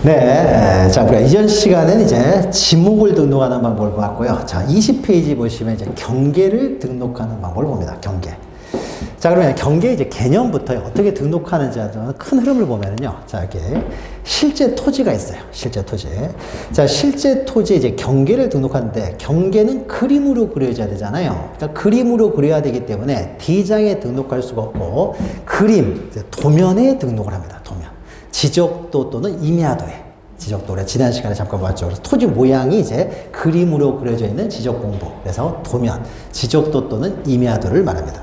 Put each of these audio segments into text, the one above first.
네, 자, 우리가 이전 시간에는 이제 지목을 등록하는 방법을 봤고요. 자, 20페이지 보시면 이제 경계를 등록하는 방법을 봅니다. 경계. 자, 그러면 경계 이제 개념부터 어떻게 등록하는지 큰 흐름을 보면은요. 자, 이렇게 실제 토지가 있어요. 실제 토지. 자, 실제 토지에 이제 경계를 등록하는데 경계는 그림으로 그려져야 되잖아요. 그러니까 그림으로 그려야 되기 때문에 D장에 등록할 수가 없고 그림, 도면에 등록을 합니다. 도면. 지적도 또는 임야도에. 지적도를 지난 시간에 잠깐 봤죠. 그래서 토지 모양이 이제 그림으로 그려져 있는 지적 공부. 그래서 도면, 지적도 또는 임야도를 말합니다.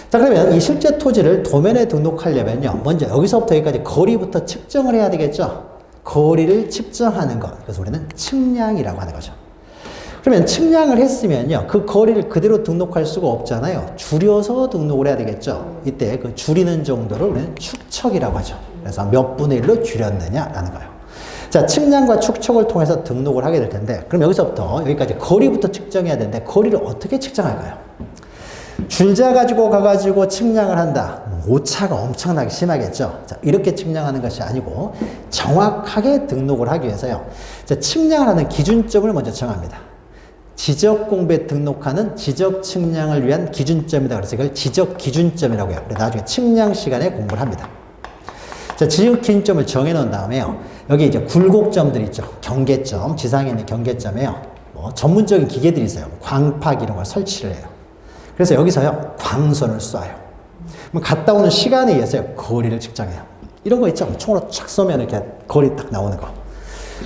자, 그러면 이 실제 토지를 도면에 등록하려면요. 먼저 여기서부터 여기까지 거리부터 측정을 해야 되겠죠. 거리를 측정하는 것. 그래서 우리는 측량이라고 하는 거죠. 그러면 측량을 했으면요. 그 거리를 그대로 등록할 수가 없잖아요. 줄여서 등록을 해야 되겠죠. 이때 그 줄이는 정도를 우리는 축척이라고 하죠. 그래서 몇 분의 1로 줄였느냐라는 거예요. 자, 측량과 축척을 통해서 등록을 하게 될 텐데, 그럼 여기서부터 여기까지 거리부터 측정해야 되는데, 거리를 어떻게 측정할까요? 줄자 가지고 가가지고 측량을 한다. 오차가 엄청나게 심하겠죠. 자, 이렇게 측량하는 것이 아니고, 정확하게 등록을 하기 위해서요. 자, 측량을 하는 기준점을 먼저 정합니다. 지적 공부에 등록하는 지적 측량을 위한 기준점이다. 그래서 이걸 지적 기준점이라고 해요. 나중에 측량 시간에 공부를 합니다. 자, 지적 기준점을 정해 놓은 다음에요. 여기 이제 굴곡점들 있죠. 경계점, 지상에 있는 경계점에요. 뭐 전문적인 기계들이 있어요. 광팍 이런 걸 설치를 해요. 그래서 여기서요. 광선을 쏴요. 갔다 오는 시간에 의해서 거리를 측정해요. 이런 거 있죠. 총으로 착 쏘면 이렇게 거리 딱 나오는 거.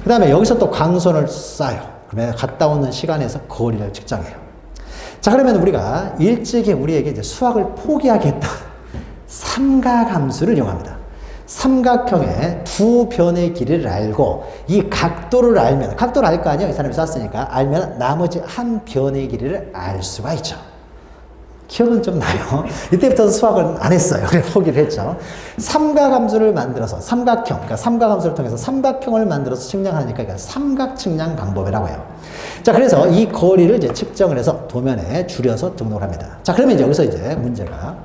그 다음에 여기서 또 광선을 쏴요. 그러면 갔다 오는 시간에서 거리를 측정해요. 자, 그러면 우리가 일찍이 우리에게 이제 수학을 포기하겠다. 삼각함수를 이용합니다. 삼각형의 두 변의 길이를 알고 이 각도를 알면, 각도를 알 거 아니에요? 이 사람이 쐈으니까. 알면 나머지 한 변의 길이를 알 수가 있죠. 기억은 좀 나요. 이때부터는 수학을 안 했어요. 그래 포기를 했죠. 삼각함수를 만들어서 삼각형, 그러니까 삼각함수를 통해서 삼각형을 만들어서 측량하니까 이게 삼각 측량 방법이라고 해요. 자, 그래서 이 거리를 이제 측정을 해서 도면에 줄여서 등록을 합니다. 자, 그러면 이제 여기서 이제 문제가,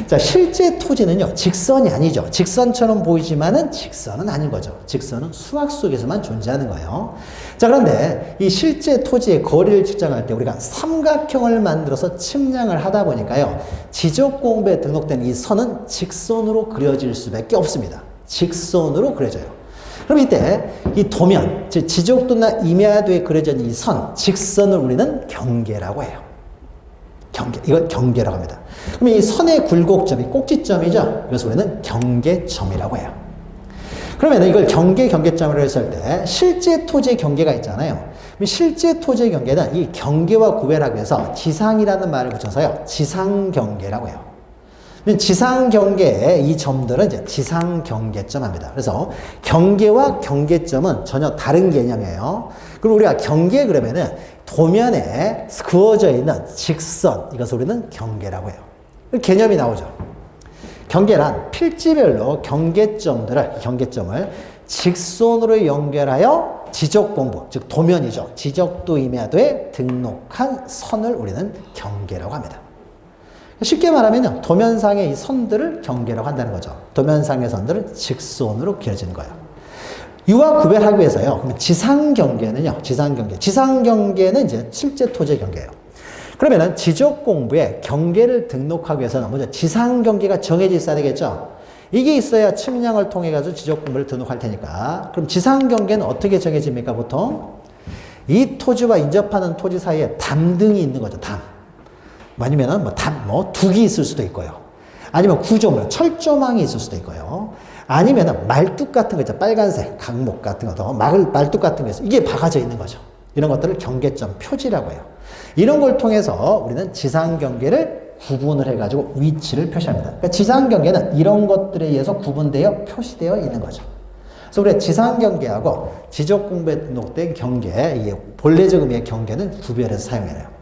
자, 실제 토지는요, 직선이 아니죠. 직선처럼 보이지만은 직선은 아닌 거죠. 직선은 수학 속에서만 존재하는 거예요. 자, 그런데 이 실제 토지의 거리를 측정할 때 우리가 삼각형을 만들어서 측량을 하다 보니까요, 지적 공부에 등록된 이 선은 직선으로 그려질 수밖에 없습니다. 직선으로 그려져요. 그럼 이때 이 도면, 즉 지적도나 임야도에 그려진 이 선, 직선을 우리는 경계라고 해요. 경계, 이걸 경계라고 합니다. 그럼 이 선의 굴곡점이 꼭지점이죠. 그래서 우리는 경계점이라고 해요. 그러면 이걸 경계점으로 했을 때 실제 토지의 경계가 있잖아요. 실제 토지의 경계는 이 경계와 구별하기 위해서 지상이라는 말을 붙여서요. 지상경계라고 해요. 지상경계의 이 점들은 이제 지상경계점 합니다. 그래서 경계와 경계점은 전혀 다른 개념이에요. 그럼 우리가 경계 그러면은 도면에 그어져 있는 직선, 이것을 우리는 경계라고 해요. 개념이 나오죠. 경계란 필지별로 경계점을 직선으로 연결하여 지적 공부, 즉 도면이죠. 지적도 임야도에 등록한 선을 우리는 경계라고 합니다. 쉽게 말하면 도면상의 이 선들을 경계라고 한다는 거죠. 도면상의 선들은 직선으로 그려지는 거예요. 이와 구별하기 위해서요. 그러면 지상경계는요. 지상경계는 이제 실제 토지의 경계예요. 그러면은 지적 공부에 경계를 등록하기 위해서는 먼저 지상경계가 정해져 있어야 되겠죠. 이게 있어야 측량을 통해 가지고 지적 공부를 등록할 테니까. 그럼 지상경계는 어떻게 정해집니까? 보통 이 토지와 인접하는 토지 사이에 담등이 있는 거죠. 담. 아니면은 둑이 있을 수도 있고요. 아니면 구조물, 철조망이 있을 수도 있고요. 아니면은 말뚝 같은 거 있죠. 빨간색 강목 같은 거, 말뚝 같은 거 있어요. 이게 박아져 있는 거죠. 이런 것들을 경계점 표지라고 해요. 이런 걸 통해서 우리는 지상경계를 구분을 해가지고 위치를 표시합니다. 그러니까 지상경계는 이런 것들에 의해서 구분되어 표시되어 있는 거죠. 그래서 우리가 지상경계하고 지적공부에 등록된 경계, 이 본래적 의미의 경계는 구별해서 사용해요.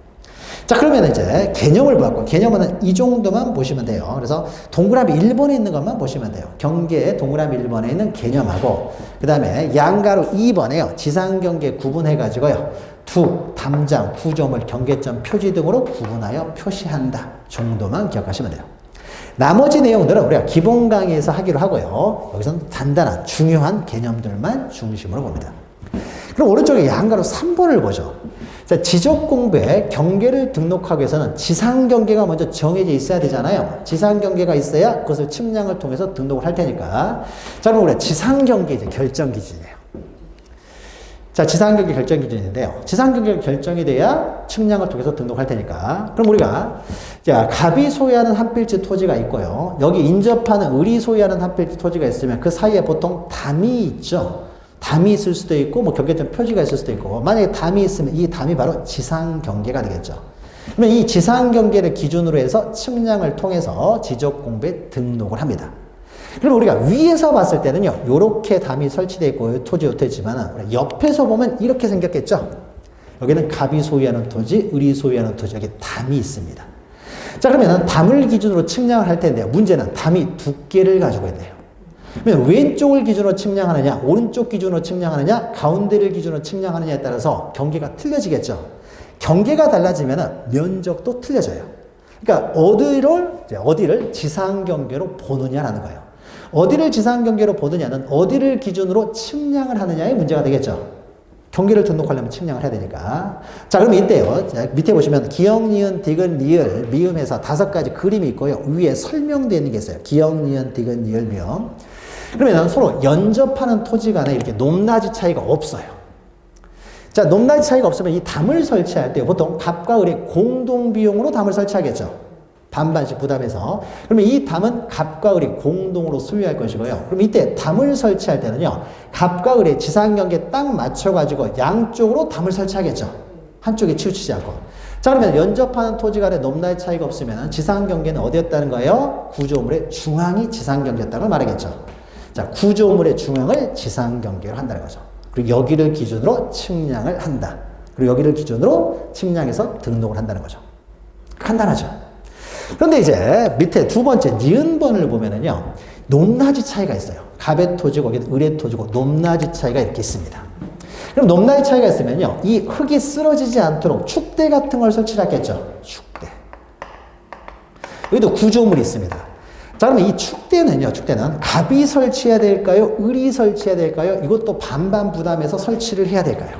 자, 그러면 이제 개념을 봤고, 개념은 이 정도만 보시면 돼요. 그래서 동그라미 1번에 있는 것만 보시면 돼요. 경계의 동그라미 1번에 있는 개념하고, 그 다음에 양가로 2번에요. 지상경계 구분해가지고요. 둑, 담장, 구조물, 경계점, 표지 등으로 구분하여 표시한다 정도만 기억하시면 돼요. 나머지 내용들은 우리가 기본 강의에서 하기로 하고요. 여기서는 단단한 중요한 개념들만 중심으로 봅니다. 그럼 오른쪽에 양가로 3번을 보죠. 자, 지적 공부에 경계를 등록하기 위해서는 지상 경계가 먼저 정해져 있어야 되잖아요. 지상 경계가 있어야 그것을 측량을 통해서 등록을 할 테니까. 자, 그럼 우리가 지상 경계 이제 결정 기준이에요. 자, 지상 경계 결정 기준인데요. 지상 경계가 결정이 돼야 측량을 통해서 등록할 테니까. 그럼 우리가 자, 갑이 소유하는 한 필지 토지가 있고요. 여기 인접하는 을이 소유하는 한 필지 토지가 있으면 그 사이에 보통 담이 있죠. 담이 있을 수도 있고, 뭐 경계점 표지가 있을 수도 있고, 만약에 담이 있으면 이 담이 바로 지상 경계가 되겠죠. 그러면 이 지상 경계를 기준으로 해서 측량을 통해서 지적 공부에 등록을 합니다. 그럼 우리가 위에서 봤을 때는요, 요렇게 담이 설치되어 있고, 토지 요태지만, 옆에서 보면 이렇게 생겼겠죠? 여기는 갑이 소유하는 토지, 을이 소유하는 토지, 여기 담이 있습니다. 자, 그러면 담을 기준으로 측량을 할 텐데요. 문제는 담이 두께를 가지고 있네요. 그러면 왼쪽을 기준으로 측량하느냐, 오른쪽 기준으로 측량하느냐, 가운데를 기준으로 측량하느냐에 따라서 경계가 틀려지겠죠. 경계가 달라지면 면적도 틀려져요. 그러니까 어디를 지상 경계로 보느냐라는 거예요. 어디를 지상 경계로 보느냐는 어디를 기준으로 측량을 하느냐의 문제가 되겠죠. 경계를 등록하려면 측량을 해야 되니까. 자, 그럼 이때요. 자, 밑에 보시면 기역, 니은, 디귿, 리을, 미음에서 5가지 그림이 있고요. 위에 설명되어 있는 게 있어요. 기역, 니은, 디귿, 리을, 미음. 그러면 서로 연접하는 토지 간에 이렇게 높낮이 차이가 없어요. 자, 높낮이 차이가 없으면 이 담을 설치할 때 보통 갑과 을이 공동 비용으로 담을 설치하겠죠. 반반씩 부담해서. 그러면 이 담은 갑과 을이 공동으로 소유할 것이고요. 그럼 이때 담을 설치할 때는요, 갑과 을의 지상 경계에 딱 맞춰가지고 양쪽으로 담을 설치하겠죠. 한쪽에 치우치지 않고. 자, 그러면 연접하는 토지 간에 높낮이 차이가 없으면 지상 경계는 어디였다는 거예요? 구조물의 중앙이 지상 경계였다는 걸 말하겠죠. 자, 구조물의 중앙을 지상 경계로 한다는 거죠. 그리고 여기를 기준으로 측량을 한다. 그리고 여기를 기준으로 측량해서 등록을 한다는 거죠. 간단하죠. 그런데 이제 밑에 두 번째 니은번을 보면은요, 높낮이 차이가 있어요. 갑의 토지고 여기는 을의 토지고 높낮이 차이가 이렇게 있습니다. 그럼 높낮이 차이가 있으면요, 이 흙이 쓰러지지 않도록 축대 같은 걸 설치하겠죠. 축대. 여기도 구조물이 있습니다. 자, 그러면 이 축대는 갑이 설치해야 될까요? 을이 설치해야 될까요? 이것도 반반 부담해서 설치를 해야 될까요?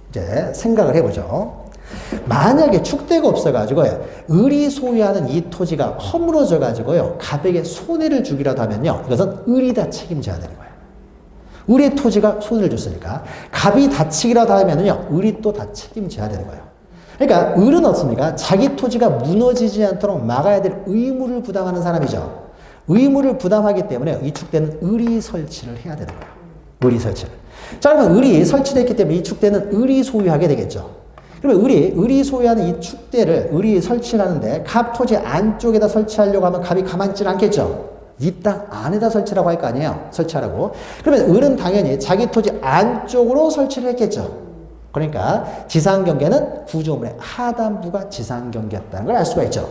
이제 생각을 해보죠. 만약에 축대가 없어가지고요, 을이 소유하는 이 토지가 허물어져가지고요, 갑에게 손해를 주기라도 하면요, 이것은 을이 다 책임져야 되는 거예요. 을의 토지가 손해를 줬으니까. 갑이 다치기라도 하면요, 을이 또 다 책임져야 되는 거예요. 그러니까 을은 어떻습니까? 자기 토지가 무너지지 않도록 막아야 될 의무를 부담하는 사람이죠. 의무를 부담하기 때문에 이 축대는 을이 설치를 해야 되는 거예요. 을이 설치를. 자, 그러면 을이 설치됐기 때문에 이 축대는 을이 소유하게 되겠죠. 그러면 을이 소유하는 이 축대를 을이 설치하는데 갑 토지 안쪽에다 설치하려고 하면 갑이 가만히 있지 않겠죠. 이 땅 안에다 설치라고 할 거 아니에요. 설치하라고. 그러면 을은 당연히 자기 토지 안쪽으로 설치를 했겠죠. 그러니까 지상경계는 구조물의 하단부가 지상경계였다는 걸 알 수가 있죠.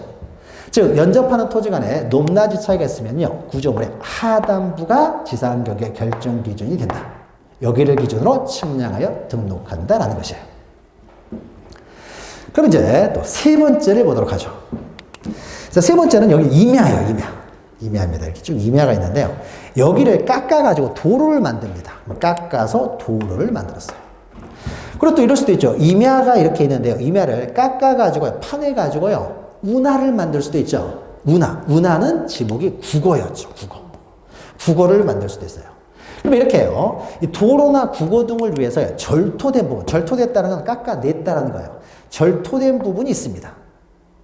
즉 연접하는 토지 간에 높낮이 차이가 있으면요, 구조물의 하단부가 지상경계 결정 기준이 된다. 여기를 기준으로 측량하여 등록한다라는 것이에요. 그럼 이제 또 세 번째를 보도록 하죠. 자, 세 번째는 여기 임야예요. 임야입니다. 이렇게 쭉 임야가 있는데요. 여기를 깎아가지고 도로를 만듭니다. 깎아서 도로를 만들었어요. 그리고 또 이럴 수도 있죠. 임야가 이렇게 있는데요. 임야를 깎아가지고 파내가지고요, 운하를 만들 수도 있죠. 운하는 지목이 국어였죠. 국어를 만들 수도 있어요. 그럼 이렇게 해요. 이 도로나 국어 등을 위해서 절토된 부분, 절토됐다는 건 깎아냈다는 거예요. 절토된 부분이 있습니다.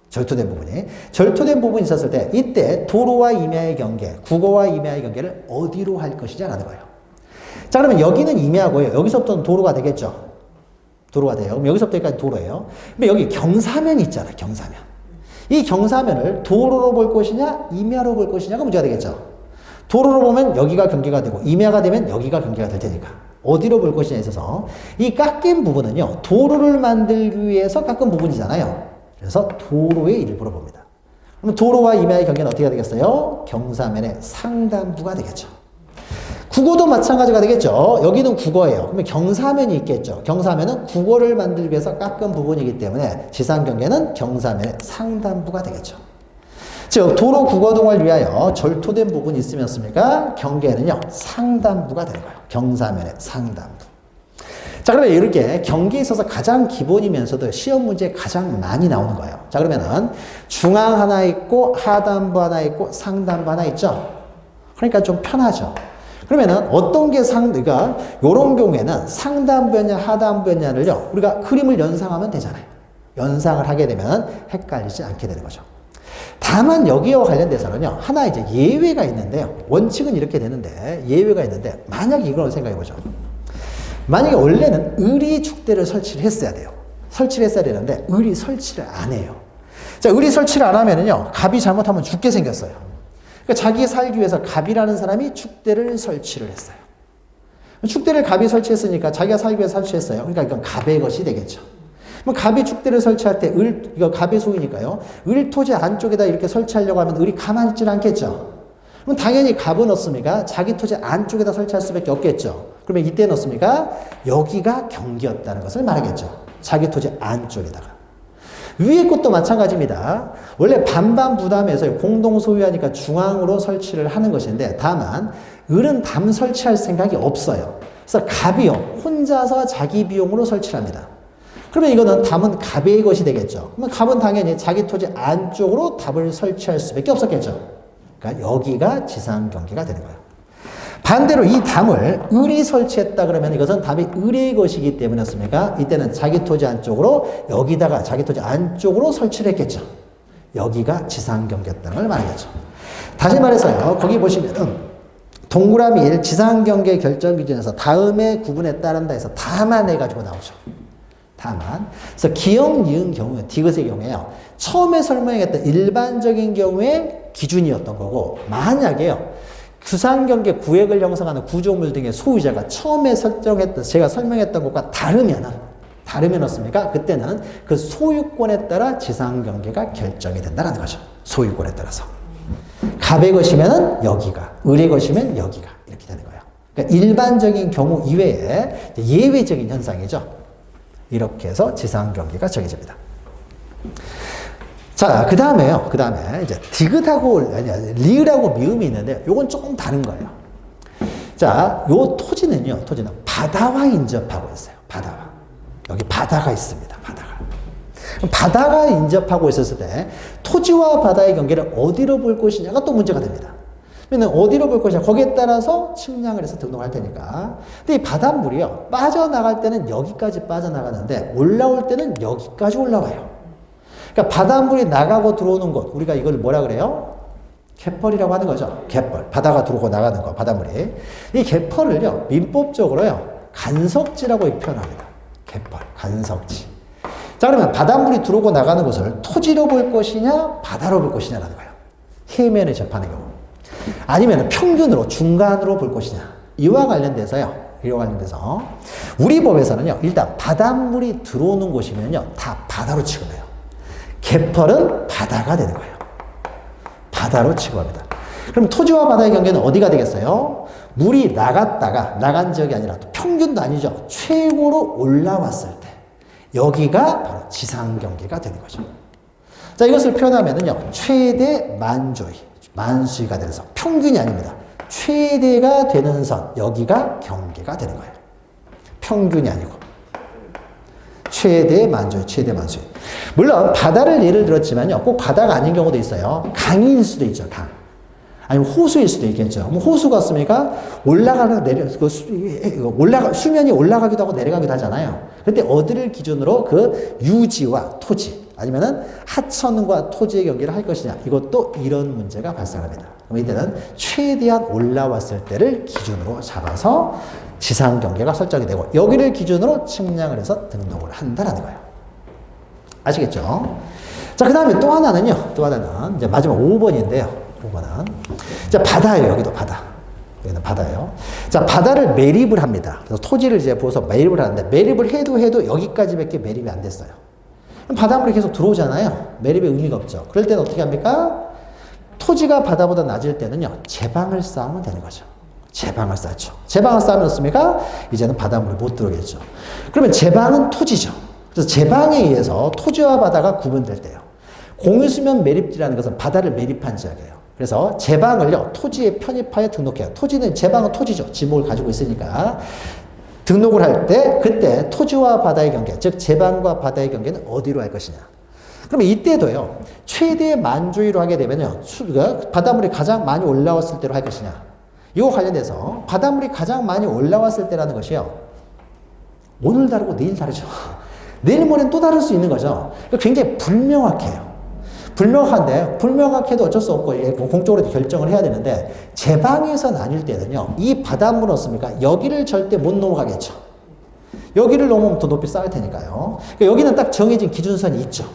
절토된 부분이 있었을 때 이때 도로와 임야의 경계, 국어와 임야의 경계를 어디로 할 것이냐라는 거예요. 자, 그러면 여기는 임야고요. 여기서부터는 도로가 되겠죠. 도로가 돼요. 그럼 여기서부터 여기까지 도로예요. 근데 여기 경사면이 있잖아요. 경사면. 이 경사면을 도로로 볼 것이냐, 임야로 볼 것이냐가 문제가 되겠죠. 도로로 보면 여기가 경계가 되고, 임야가 되면 여기가 경계가 될 테니까. 어디로 볼 것이냐에 있어서 이 깎인 부분은요, 도로를 만들기 위해서 깎은 부분이잖아요. 그래서 도로의 일부로 봅니다. 그럼 도로와 임야의 경계는 어떻게 되겠어요? 경사면의 상단부가 되겠죠. 국어도 마찬가지가 되겠죠. 여기는 국어예요. 그러면 경사면이 있겠죠. 경사면은 국어를 만들기 위해서 깎은 부분이기 때문에 지상 경계는 경사면의 상단부가 되겠죠. 즉 도로 구거동을 위하여 절토된 부분이 있으면 습니까? 경계는요 상단부가 되는 거예요. 경사면의 상단부. 자, 그러면 이렇게 경계에 있어서 가장 기본이면서도 시험 문제에 가장 많이 나오는 거예요. 자, 그러면은 중앙 하나 있고 하단부 하나 있고 상단부 하나 있죠. 그러니까 좀 편하죠. 그러면은 어떤 게 그러니까 요런 경우에는 상단부였냐 하단부였냐를요 우리가 그림을 연상하면 되잖아요. 연상을 하게 되면 헷갈리지 않게 되는 거죠. 다만 여기와 관련돼서는요 하나 이제 예외가 있는데요. 원칙은 이렇게 되는데 예외가 있는데 만약에 이걸 생각해 보죠. 만약에 원래는 의리 축대를 설치를 했어야 돼요. 설치를 했어야 되는데 의리 설치를 안 해요. 자, 의리 설치를 안 하면은요 갑이 잘못하면 죽게 생겼어요. 그러니까 자기 살기 위해서 갑이라는 사람이 축대를 설치를 했어요. 축대를 갑이 설치했으니까 자기가 살기 위해서 설치했어요. 그러니까 이건 갑의 것이 되겠죠. 그럼 갑이 축대를 설치할 때 이거 갑의 소유니까요. 을토지 안쪽에다 이렇게 설치하려고 하면 을이 가만히 있지는 않겠죠. 그럼 당연히 갑은 어떻습니까? 자기 토지 안쪽에다 설치할 수밖에 없겠죠. 그러면 이때는 어떻습니까? 여기가 경계였다는 것을 말하겠죠. 자기 토지 안쪽에다가. 위에 것도 마찬가지입니다. 원래 반반 부담해서 공동 소유하니까 중앙으로 설치를 하는 것인데 다만 을은 담 설치할 생각이 없어요. 그래서 갑이요 혼자서 자기 비용으로 설치를 합니다. 그러면 이거는 담은 갑의 것이 되겠죠. 그러면 갑은 당연히 자기 토지 안쪽으로 담을 설치할 수밖에 없었겠죠. 그러니까 여기가 지상 경계가 되는 거예요. 반대로 이 담을 을이 설치했다 그러면 이것은 담이 을의 것이기 때문이었습니까? 이때는 자기 토지 안쪽으로 여기다가 자기 토지 안쪽으로 설치를 했겠죠. 여기가 지상 경계였다는 걸 말하겠죠. 다시 말해서요. 거기 보시면은 동그라미 1 지상 경계 결정 기준에서 다음에 구분에 따른다 해서 다만 해가지고 나오죠. 다만. 그래서 기역, 니은 경우에, 디귿의 경우에요. 처음에 설명했던 일반적인 경우에 기준이었던 거고, 만약에요. 구상경계 구획을 형성하는 구조물 등의 소유자가 처음에 제가 설명했던 것과 다르면 어떻습니까? 그때는 그 소유권에 따라 지상경계가 결정이 된다는 거죠. 소유권에 따라서. 갑의 것이면 여기가, 을의 것이면 여기가 이렇게 되는 거예요. 그러니까 일반적인 경우 이외에 예외적인 현상이죠. 이렇게 해서 지상경계가 정해집니다. 자, 그 다음에 이제 디귿하고 리을하고 미음이 있는데 요건 조금 다른 거예요. 자, 요 토지는 바다와 인접하고 있어요. 바다와. 여기 바다가 있습니다. 바다가 인접하고 있었을 때 토지와 바다의 경계를 어디로 볼 것이냐가 또 문제가 됩니다. 그러면 어디로 볼 것이냐 거기에 따라서 측량을 해서 등록할 테니까. 근데 이 바닷물이요 빠져나갈 때는 여기까지 빠져나가는데 올라올 때는 여기까지 올라와요. 그러니까 바닷물이 나가고 들어오는 곳 우리가 이걸 뭐라 그래요? 갯벌이라고 하는 거죠. 갯벌. 바다가 들어오고 나가는 거 바닷물이. 이 갯벌을요 민법적으로요 간석지라고 표현합니다. 갯벌 간석지. 자, 그러면 바닷물이 들어오고 나가는 것을 토지로 볼 것이냐 바다로 볼 것이냐라는 거예요. 해면에 접하는 경우. 아니면 평균으로 중간으로 볼 것이냐. 이와 관련돼서 우리 법에서는요 일단 바닷물이 들어오는 곳이면요 다 바다로 취급해요. 갯벌은 바다가 되는 거예요. 바다로 취급합니다. 그럼 토지와 바다의 경계는 어디가 되겠어요? 물이 나간 지역이 아니라 평균도 아니죠. 최고로 올라왔을 때 여기가 바로 지상 경계가 되는 거죠. 자, 이것을 표현하면은요 최대 만수위가 되는 선, 평균이 아닙니다. 최대가 되는 선, 여기가 경계가 되는 거예요. 평균이 아니고. 최대 만수위. 물론 바다를 예를 들었지만요. 꼭 바다가 아닌 경우도 있어요. 강일 수도 있죠. 강. 아니면 호수일 수도 있겠죠. 호수가 있습니까? 수면이 올라가기도 하고 내려가기도 하잖아요. 그때 어디를 기준으로 그 유지와 토지, 아니면은 하천과 토지의 경계를 할 것이냐. 이것도 이런 문제가 발생합니다. 그럼 이때는 최대한 올라왔을 때를 기준으로 잡아서 지상 경계가 설정이 되고, 여기를 기준으로 측량을 해서 등록을 한다는 거예요. 아시겠죠? 자, 그 다음에 또 하나는 이제 마지막 5번인데요. 5번은. 자, 바다예요. 여기도 바다. 여기는 바다예요. 자, 바다를 매립을 합니다. 그래서 토지를 이제 보서 매립을 하는데, 매립을 해도 여기까지밖에 매립이 안 됐어요. 그럼 바닷물이 계속 들어오잖아요. 매립의 의미가 없죠. 그럴 때는 어떻게 합니까? 토지가 바다보다 낮을 때는요, 제방을 쌓으면 되는 거죠. 제방을 쌓죠. 제방을 쌓으면 어떻습니까? 이제는 바닷물이 못 들어오겠죠. 그러면 제방은 토지죠. 그래서 제방에 의해서 토지와 바다가 구분될 때요. 공유수면 매립지라는 것은 바다를 매립한 지역이에요. 그래서 제방을요, 토지에 편입하여 등록해요. 제방은 토지죠. 지목을 가지고 있으니까. 등록을 할 때, 그때 토지와 바다의 경계, 즉, 제방과 바다의 경계는 어디로 할 것이냐. 그러면 이때도요, 최대 만조위로 하게 되면요, 바닷물이 가장 많이 올라왔을 때로 할 것이냐. 이거 관련돼서 바닷물이 가장 많이 올라왔을 때라는 것이요, 오늘 다르고 내일 다르죠. 내일 모레는 또 다를 수 있는 거죠. 굉장히 불명확해요. 불명확해도 어쩔 수 없고 공적으로 결정을 해야 되는데, 제방에서 나뉠 때는요, 이 바닷물은 어떻습니까? 여기를 절대 못 넘어가겠죠. 여기를 넘으면 더 높이 쌓일 테니까요. 그러니까 여기는 딱 정해진 기준선이 있죠.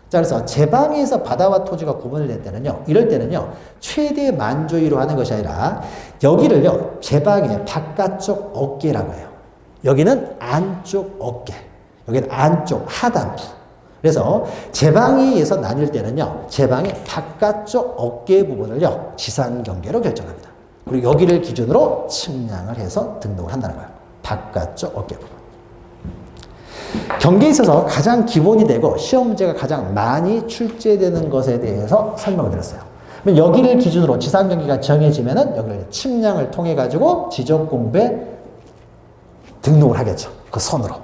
자, 그래서 제방에서 바다와 토지가 구분을 될 때는요, 이럴 때는요, 최대 만조위로 하는 것이 아니라, 여기를요, 제방의 바깥쪽 어깨라고 해요. 여기는 안쪽 어깨. 여기는 안쪽 하단부. 그래서 제방에서 나뉠 때는요, 제방의 바깥쪽 어깨 부분을요, 지상 경계로 결정합니다. 그리고 여기를 기준으로 측량을 해서 등록을 한다는 거예요. 바깥쪽 어깨 부분. 경계에 있어서 가장 기본이 되고 시험 문제가 가장 많이 출제되는 것에 대해서 설명을 드렸어요. 그럼 여기를 기준으로 지상 경계가 정해지면은 여기를 측량을 통해 가지고 지적 공부에 등록을 하겠죠. 그 선으로.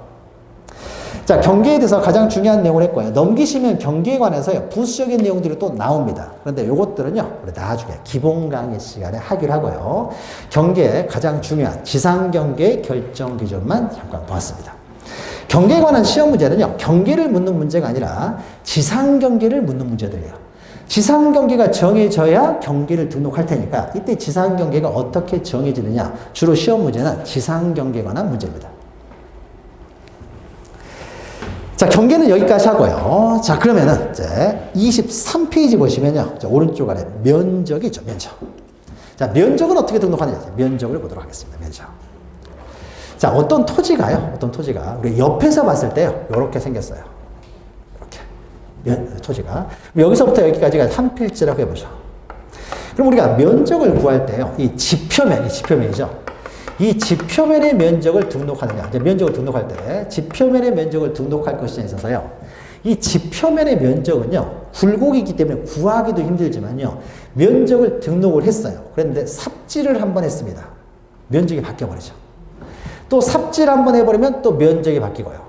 자, 경계에 대해서 가장 중요한 내용을 했고요. 넘기시면 경계에 관해서요, 부수적인 내용들이 또 나옵니다. 그런데 요것들은요, 우리 나중에 기본 강의 시간에 하기로 하고요. 경계의 가장 중요한 지상 경계의 결정 기준만 잠깐 보았습니다. 경계에 관한 시험 문제는요, 경계를 묻는 문제가 아니라 지상 경계를 묻는 문제들이에요. 지상 경계가 정해져야 경계를 등록할 테니까 이때 지상 경계가 어떻게 정해지느냐, 주로 시험 문제는 지상 경계에 관한 문제입니다. 자, 경계는 여기까지 하고요. 자, 그러면은 이제 23페이지 보시면요, 오른쪽 아래 면적이 있죠, 면적. 자, 면적은 어떻게 등록하느냐, 면적을 보도록 하겠습니다. 면적. 자, 어떤 토지가요, 우리 옆에서 봤을 때요, 이렇게 생겼어요. 이렇게. 토지가. 여기서부터 여기까지가 한 필지라고 해보죠. 그럼 우리가 면적을 구할 때요, 이 지표면이죠. 이 지표면의 면적을 등록하느냐, 이제 면적을 등록할 때 지표면의 면적을 등록할 것에 있어서요, 이 지표면의 면적은요, 굴곡이기 때문에 구하기도 힘들지만요, 면적을 등록을 했어요. 그런데 삽질을 한번 했습니다. 면적이 바뀌어버리죠. 또 삽질 한번 해버리면 또 면적이 바뀌고요.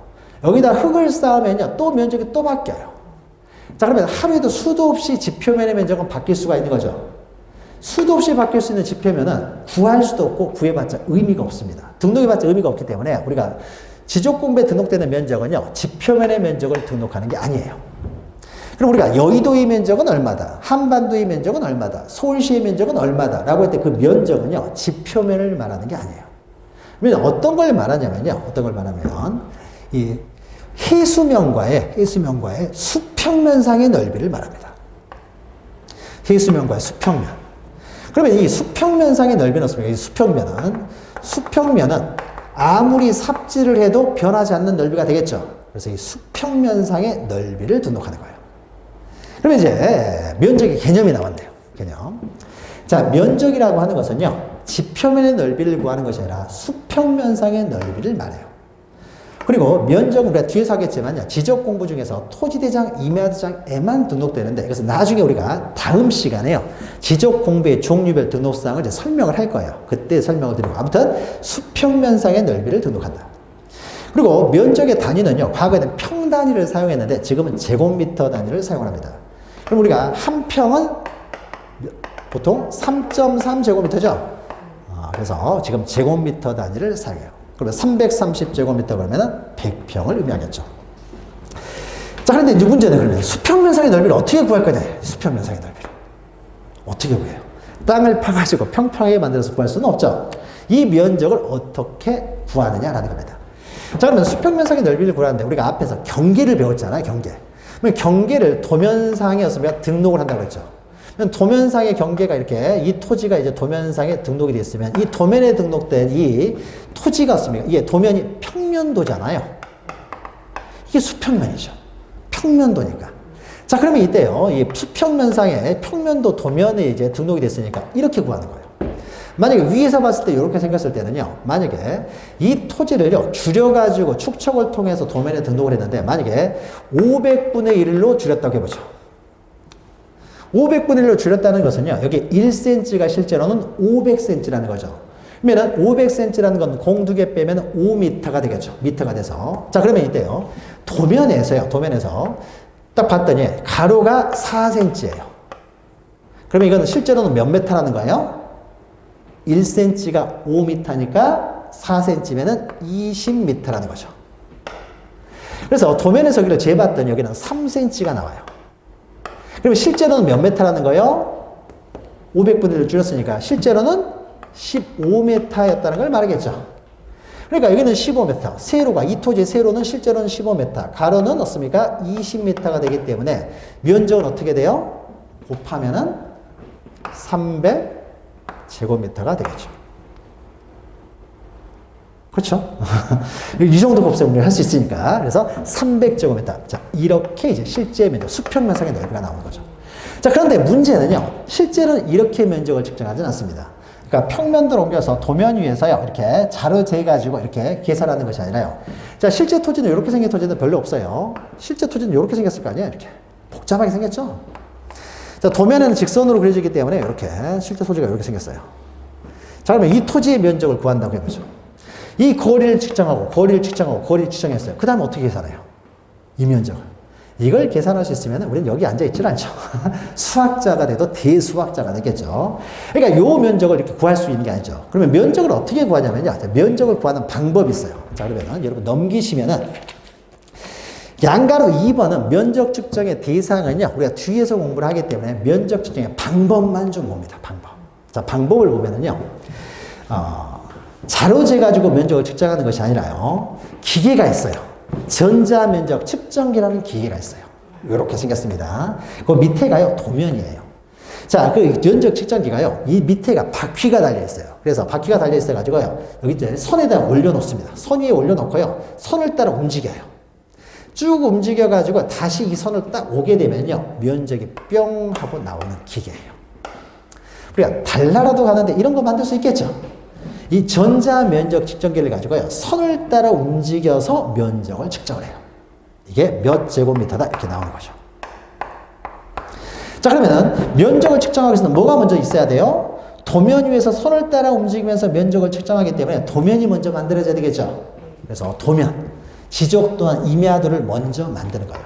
여기다 흙을 쌓으면요, 또 면적이 또 바뀌어요. 자, 그러면 하루에도 수도 없이 지표면의 면적은 바뀔 수가 있는 거죠. 수도 없이 바뀔 수 있는 지표면은 구할 수도 없고 구해봤자 의미가 없습니다. 등록해봤자 의미가 없기 때문에 우리가 지적공부에 등록되는 면적은요, 지표면의 면적을 등록하는 게 아니에요. 그럼 우리가 여의도의 면적은 얼마다, 한반도의 면적은 얼마다, 서울시의 면적은 얼마다 라고 할 때 그 면적은요, 지표면을 말하는 게 아니에요. 그러면 어떤 걸 말하냐면요, 이 해수면과의 수평면상의 넓이를 말합니다. 해수면과의 수평면. 그러면 이 수평면상의 넓이는 어떻습니까? 이 수평면은 아무리 삽질을 해도 변하지 않는 넓이가 되겠죠. 그래서 이 수평면상의 넓이를 등록하는 거예요. 그러면 이제 면적의 개념이 나왔네요. 개념. 자, 면적이라고 하는 것은요, 지표면의 넓이를 구하는 것이 아니라 수평면상의 넓이를 말해요. 그리고 면적은 우리가 뒤에서 하겠지만요, 지적 공부 중에서 토지대장, 임야대장에만 등록되는데, 그래서 나중에 우리가 다음 시간에요, 지적 공부의 종류별 등록사항을 이제 설명을 할 거예요. 그때 설명을 드리고, 아무튼 수평면상의 넓이를 등록한다. 그리고 면적의 단위는요, 과거에는 평 단위를 사용했는데 지금은 제곱미터 단위를 사용합니다. 그럼 우리가 한 평은 보통 3.3제곱미터죠. 그래서 지금 제곱미터 단위를 사용해요. 그러면 330제곱미터 그러면은 100평을 의미하겠죠. 자, 그런데 이제 문제는 그러면 수평면상의 넓이를 어떻게 구할 거냐? 수평면상의 넓이를. 어떻게 구해요? 땅을 파가지고 평평하게 만들어서 구할 수는 없죠. 이 면적을 어떻게 구하느냐라는 겁니다. 자, 그러면 수평면상의 넓이를 구하는데 우리가 앞에서 경계를 배웠잖아요, 경계. 그러면 경계를 도면상에 우리가 등록을 한다고 했죠. 도면상의 경계가 이렇게, 이 토지가 이제 도면상에 등록이 되어 있으면 이 도면에 등록된 이 토지가 없습니까? 이게 도면이 평면도잖아요. 이게 수평면이죠. 평면도니까. 자, 그러면 이때요, 이 수평면상에 평면도 도면에 이제 등록이 됐으니까 이렇게 구하는 거예요. 만약에 위에서 봤을 때 이렇게 생겼을 때는요, 만약에 이 토지를요, 줄여가지고 축척을 통해서 도면에 등록을 했는데, 만약에 500분의 1로 줄였다고 해보죠. 500분의 1로 줄였다는 것은요, 여기 1cm가 실제로는 500cm라는 거죠. 그러면 500cm라는 건 공 2개 빼면 5m가 되겠죠. 미터가 돼서. 자, 그러면 이때요. 도면에서 딱 봤더니 가로가 4cm예요. 그러면 이건 실제로는 몇 m라는 거예요? 1cm가 5m니까 4cm면은 20m라는 거죠. 그래서 도면에서 여기를 재봤더니 여기는 3cm가 나와요. 그러면 실제로는 몇 m라는 거예요? 500분의 1을 줄였으니까 실제로는 15m였다는 걸 말하겠죠. 그러니까 여기는 15m, 세로가, 이 토지의 세로는 실제로는 15m, 가로는 어떻습니까? 20m가 되기 때문에 면적은 어떻게 돼요? 곱하면은 300제곱미터가 되겠죠. 그렇죠? 이 정도 곱셈을 우리가 할 수 있으니까. 그래서 300제곱미터. 자, 이렇게 이제 실제 면적, 수평면상의 넓이가 나오는 거죠. 자, 그런데 문제는요, 실제로는 이렇게 면적을 측정하지는 않습니다. 그러니까 평면도를 옮겨서 도면 위에서요, 이렇게 자로 재가지고 이렇게 계산하는 것이 아니라요. 자, 실제 토지는 이렇게 생긴 토지는 별로 없어요. 실제 토지는 이렇게 생겼을 거 아니에요? 이렇게. 복잡하게 생겼죠? 자, 도면에는 직선으로 그려지기 때문에 이렇게, 실제 토지가 이렇게 생겼어요. 자, 그러면 이 토지의 면적을 구한다고 해보죠. 이 거리를 측정하고, 거리를 측정했어요. 그 다음에 어떻게 계산해요? 이 면적을. 이걸 계산할 수 있으면 우리는 여기 앉아있질 않죠. 수학자가 돼도 대수학자가 되겠죠. 그러니까 요 면적을 이렇게 구할 수 있는 게 아니죠. 그러면 면적을 어떻게 구하냐면요. 면적을 구하는 방법이 있어요. 자, 그러면 여러분 넘기시면은 양가로 2번은 면적 측정의 대상은요. 우리가 뒤에서 공부를 하기 때문에 면적 측정의 방법만 좀 봅니다. 방법. 자, 방법을 보면은요. 자로 재가지고 면적을 측정하는 것이 아니라요. 기계가 있어요. 전자면적 측정기라는 기계가 있어요. 이렇게 생겼습니다. 그 밑에가요, 도면이에요. 자, 그 면적 측정기가요, 이 밑에가 바퀴가 달려있어요. 그래서 바퀴가 달려있어가지고요, 여기 이제 선에다 올려놓습니다. 선 위에 올려놓고요, 선을 따라 움직여요. 쭉 움직여가지고 다시 이 선을 딱 오게 되면요, 면적이 뿅 하고 나오는 기계예요. 우리가 달나라도 가는데 이런 거 만들 수 있겠죠? 이 전자면적 측정기를 가지고요, 선을 따라 움직여서 면적을 측정을 해요. 이게 몇 제곱미터다 이렇게 나오는 거죠. 자, 그러면은 면적을 측정하기 위해서는 뭐가 먼저 있어야 돼요? 도면 위에서 선을 따라 움직이면서 면적을 측정하기 때문에 도면이 먼저 만들어져야 되겠죠. 그래서 도면, 지적 또한 임야도를 먼저 만드는 거예요.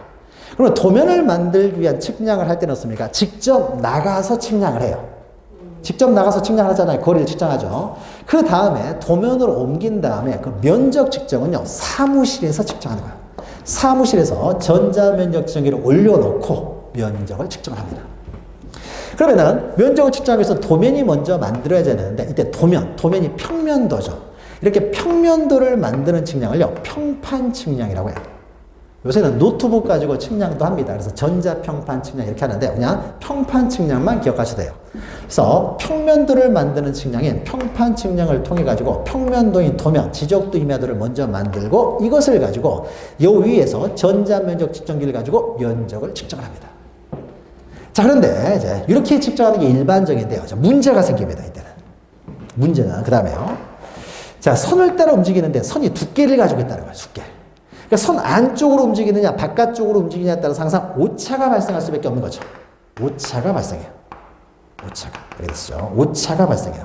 그러면 도면을 만들기 위한 측량을 할 때는 어떻습니까? 직접 나가서 측량을 해요. 직접 나가서 측량을 하잖아요. 거리를 측정하죠. 그 다음에 도면으로 옮긴 다음에 그 면적 측정은요, 사무실에서 측정하는 거예요. 사무실에서 전자면적 측정기를 올려놓고 면적을 측정을 합니다. 그러면은 면적을 측정하기 위해서 도면이 먼저 만들어야 되는데, 이때 도면이 평면도죠. 이렇게 평면도를 만드는 측량을요, 평판 측량이라고 해요. 요새는 노트북 가지고 측량도 합니다. 그래서 전자평판 측량 이렇게 하는데 그냥 평판 측량만 기억하셔도 돼요. 그래서 평면도를 만드는 측량인 평판 측량을 통해 가지고 평면도인 도면, 지적도 임야도를 먼저 만들고 이것을 가지고 요 위에서 전자면적 측정기를 가지고 면적을 측정을 합니다. 자, 그런데 이제 이렇게 측정하는 게 일반적인데요. 자, 문제가 생깁니다. 이때는. 문제는 그 다음에요. 자, 선을 따라 움직이는데 선이 두께를 가지고 있다는 거예요. 두께. 그러니까 선 안쪽으로 움직이느냐 바깥쪽으로 움직이느냐에 따라서 항상 오차가 발생할 수밖에 없는 거죠. 오차가 발생해요. 오차가. 그랬죠. 오차가 발생해요.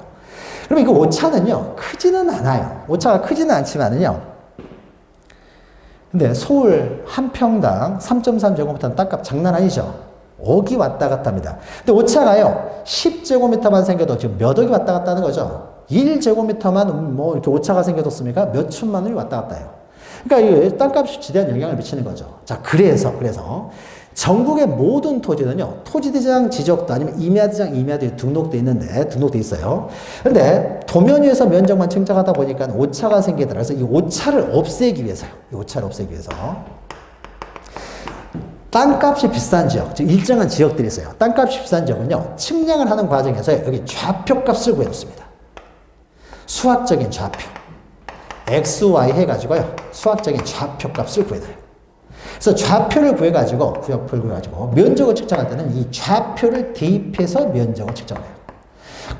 그럼 이거 오차는요, 크지는 않아요. 오차가 크지는 않지만은요. 근데 서울 한 평당 3.3제곱미터는 땅값 장난 아니죠. 억이 왔다 갔다 합니다. 근데 오차가요, 10제곱미터만 생겨도 지금 몇 억이 왔다 갔다 하는 거죠. 1제곱미터만 뭐 이렇게 오차가 생겨졌습니까? 몇 천만 원이 왔다 갔다 해요. 그러니까 이 땅값이 지대한 영향을 미치는 거죠. 자, 그래서 전국의 모든 토지는요, 토지대장 지적도 아니면 임야대장 임야도에 등록돼 있는데, 등록돼 있어요. 근데 도면 위에서 면적만 측정하다 보니까 오차가 생기더라. 그래서 이 오차를 없애기 위해서요. 이 오차를 없애기 위해서. 땅값이 비싼 지역, 즉 일정한 지역들이 있어요. 땅값이 비싼 지역은요, 측량을 하는 과정에서 여기 좌표값을 구해놓습니다. 수학적인 좌표. X, Y 해가지고요, 수학적인 좌표값을 구해놔요. 그래서 좌표를 구해가지고, 면적을 측정할 때는 이 좌표를 대입해서 면적을 측정해요.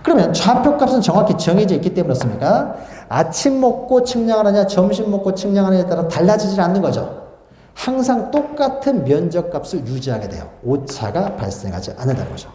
그러면 좌표값은 정확히 정해져 있기 때문에 그렇습니까? 아침 먹고 측량을 하냐, 점심 먹고 측량을 하냐에 따라 달라지질 않는 거죠. 항상 똑같은 면적값을 유지하게 돼요. 오차가 발생하지 않는다는 거죠.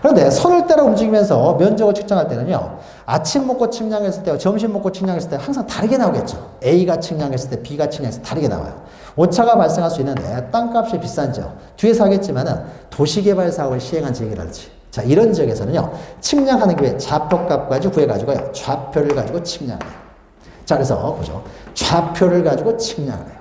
그런데 선을 따라 움직이면서 면적을 측정할 때는요, 아침 먹고 측량했을 때와 점심 먹고 측량했을 때 항상 다르게 나오겠죠. A가 측량했을 때 B가 측량했을 때 다르게 나와요. 오차가 발생할 수 있는데 땅값이 비싼 지역, 뒤에서 하겠지만은 도시개발 사업을 시행한 지역이라든지, 자, 이런 지역에서는요, 측량하는 기회에 좌표값까지 구해가지고요, 좌표를 가지고 측량을 해요. 자, 그래서 보죠. 좌표를 가지고 측량을 해요.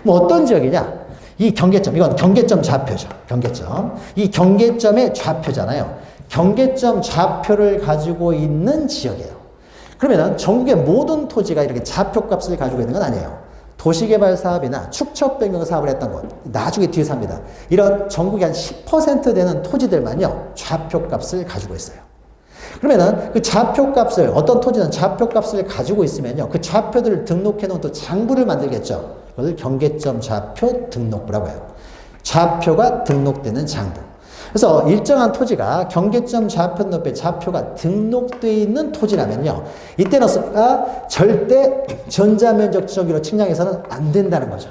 뭐 어떤 지역이냐? 이 경계점, 이건 경계점 좌표죠. 경계점. 이 경계점의 좌표잖아요. 경계점 좌표를 가지고 있는 지역이에요. 그러면은 전국의 모든 토지가 이렇게 좌표값을 가지고 있는 건 아니에요. 도시개발 사업이나 축척 변경 사업을 했던 곳, 나중에 뒤에서 합니다. 이런 전국의 한 10% 되는 토지들만요, 좌표값을 가지고 있어요. 그러면은 그 좌표값을, 어떤 토지는 좌표값을 가지고 있으면요, 그 좌표들을 등록해 놓은 또 장부를 만들겠죠. 그걸 경계점 좌표 등록부라고 해요. 좌표가 등록되는 장부. 그래서 일정한 토지가 경계점 좌표 등록부에 좌표가 등록되어 있는 토지라면요, 이때는 절대 전자면적 지정기로 측량해서는 안 된다는 거죠.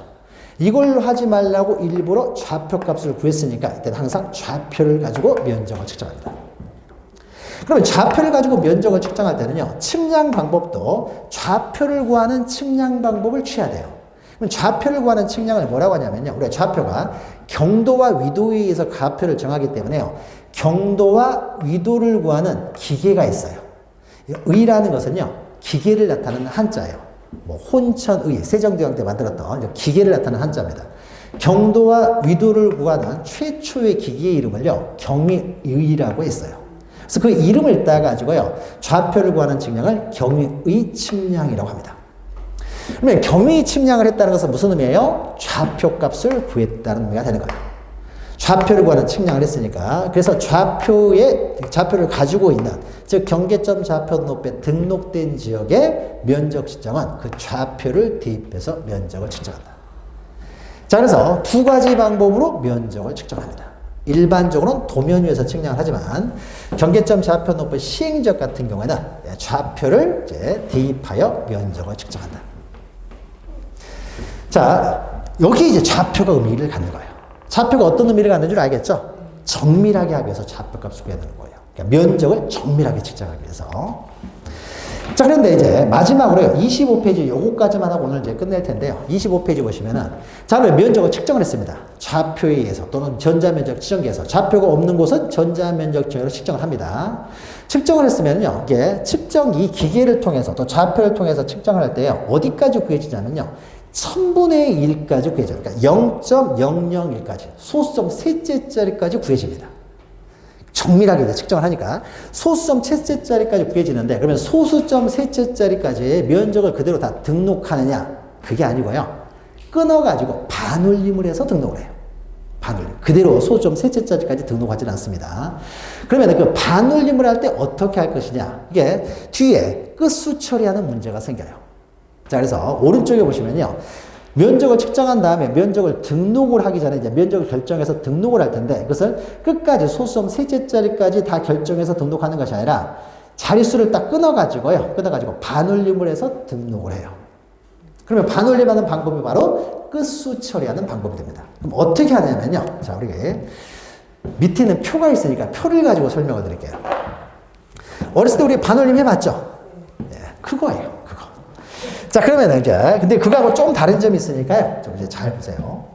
이걸로 하지 말라고 일부러 좌표값을 구했으니까 이때는 항상 좌표를 가지고 면적을 측정합니다. 그러면 좌표를 가지고 면적을 측정할 때는요, 측량 방법도 좌표를 구하는 측량 방법을 취해야 돼요. 그럼 좌표를 구하는 측량을 뭐라고 하냐면요, 우리가 좌표가 경도와 위도에 의해서 가표를 정하기 때문에요, 경도와 위도를 구하는 기계가 있어요. 의라는 것은요, 기계를 나타내는 한자예요. 뭐 혼천의, 세종대왕 때 만들었던 기계를 나타내는 한자입니다. 경도와 위도를 구하는 최초의 기계의 이름을요, 경위의라고 했어요. 그래서 그 이름을 따가지고요, 좌표를 구하는 측량을 경위의 측량이라고 합니다. 그러면 경위 측량을 했다는 것은 무슨 의미예요? 좌표값을 구했다는 의미가 되는 거예요. 좌표를 구하는 측량을 했으니까. 그래서 좌표를 가지고 있는, 즉 경계점 좌표 등록부에 등록된 지역의 면적 측정은 그 좌표를 대입해서 면적을 측정한다. 자, 그래서 두 가지 방법으로 면적을 측정합니다. 일반적으로는 도면 위에서 측량을 하지만 경계점 좌표 등록부 시행지역 같은 경우에는 좌표를 이제 대입하여 면적을 측정한다. 자, 여기 이제 좌표가 의미를 갖는 거예요. 좌표가 어떤 의미를 갖는 줄 알겠죠? 정밀하게 하기 위해서 좌표값을 구해야 되는 거예요. 그러니까 면적을 정밀하게 측정하기 위해서. 자, 그런데 이제 마지막으로요, 25페이지 요거까지만 하고 오늘 이제 끝낼 텐데요. 25페이지 보시면은, 자, 면적을 측정을 했습니다. 좌표에 의해서 또는 전자면적 측정기에서. 좌표가 없는 곳은 전자면적 측정으로 측정을 합니다. 측정을 했으면요, 이게 측정 이 기계를 통해서 또 좌표를 통해서 측정을 할 때요, 어디까지 구해지냐면요, 1000분의 1까지 구해져요. 그러니까 0.001까지, 소수점 셋째짜리까지 구해집니다. 정밀하게 측정을 하니까 소수점 셋째짜리까지 구해지는데, 그러면 소수점 셋째짜리까지의 면적을 그대로 다 등록하느냐? 그게 아니고요, 끊어가지고 반올림을 해서 등록을 해요. 반올림. 그대로 소수점 셋째짜리까지 등록하지는 않습니다. 그러면 그 반올림을 할 때 어떻게 할 것이냐? 이게 뒤에 끝수 처리하는 문제가 생겨요. 자, 그래서 오른쪽에 보시면요, 면적을 측정한 다음에 면적을 등록을 하기 전에 이제 면적을 결정해서 등록을 할 텐데, 이것을 끝까지 소수점 셋째짜리까지 다 결정해서 등록하는 것이 아니라 자릿수를 딱 끊어가지고요, 반올림을 해서 등록을 해요. 그러면 반올림하는 방법이 바로 끝수 처리하는 방법이 됩니다. 그럼 어떻게 하냐면요, 자, 우리 밑에는 표가 있으니까 표를 가지고 설명을 드릴게요. 어렸을 때 우리 반올림 해봤죠? 네, 그거예요. 자, 그러면 이제, 근데 그거하고 좀 다른 점이 있으니까요, 좀 이제 잘 보세요.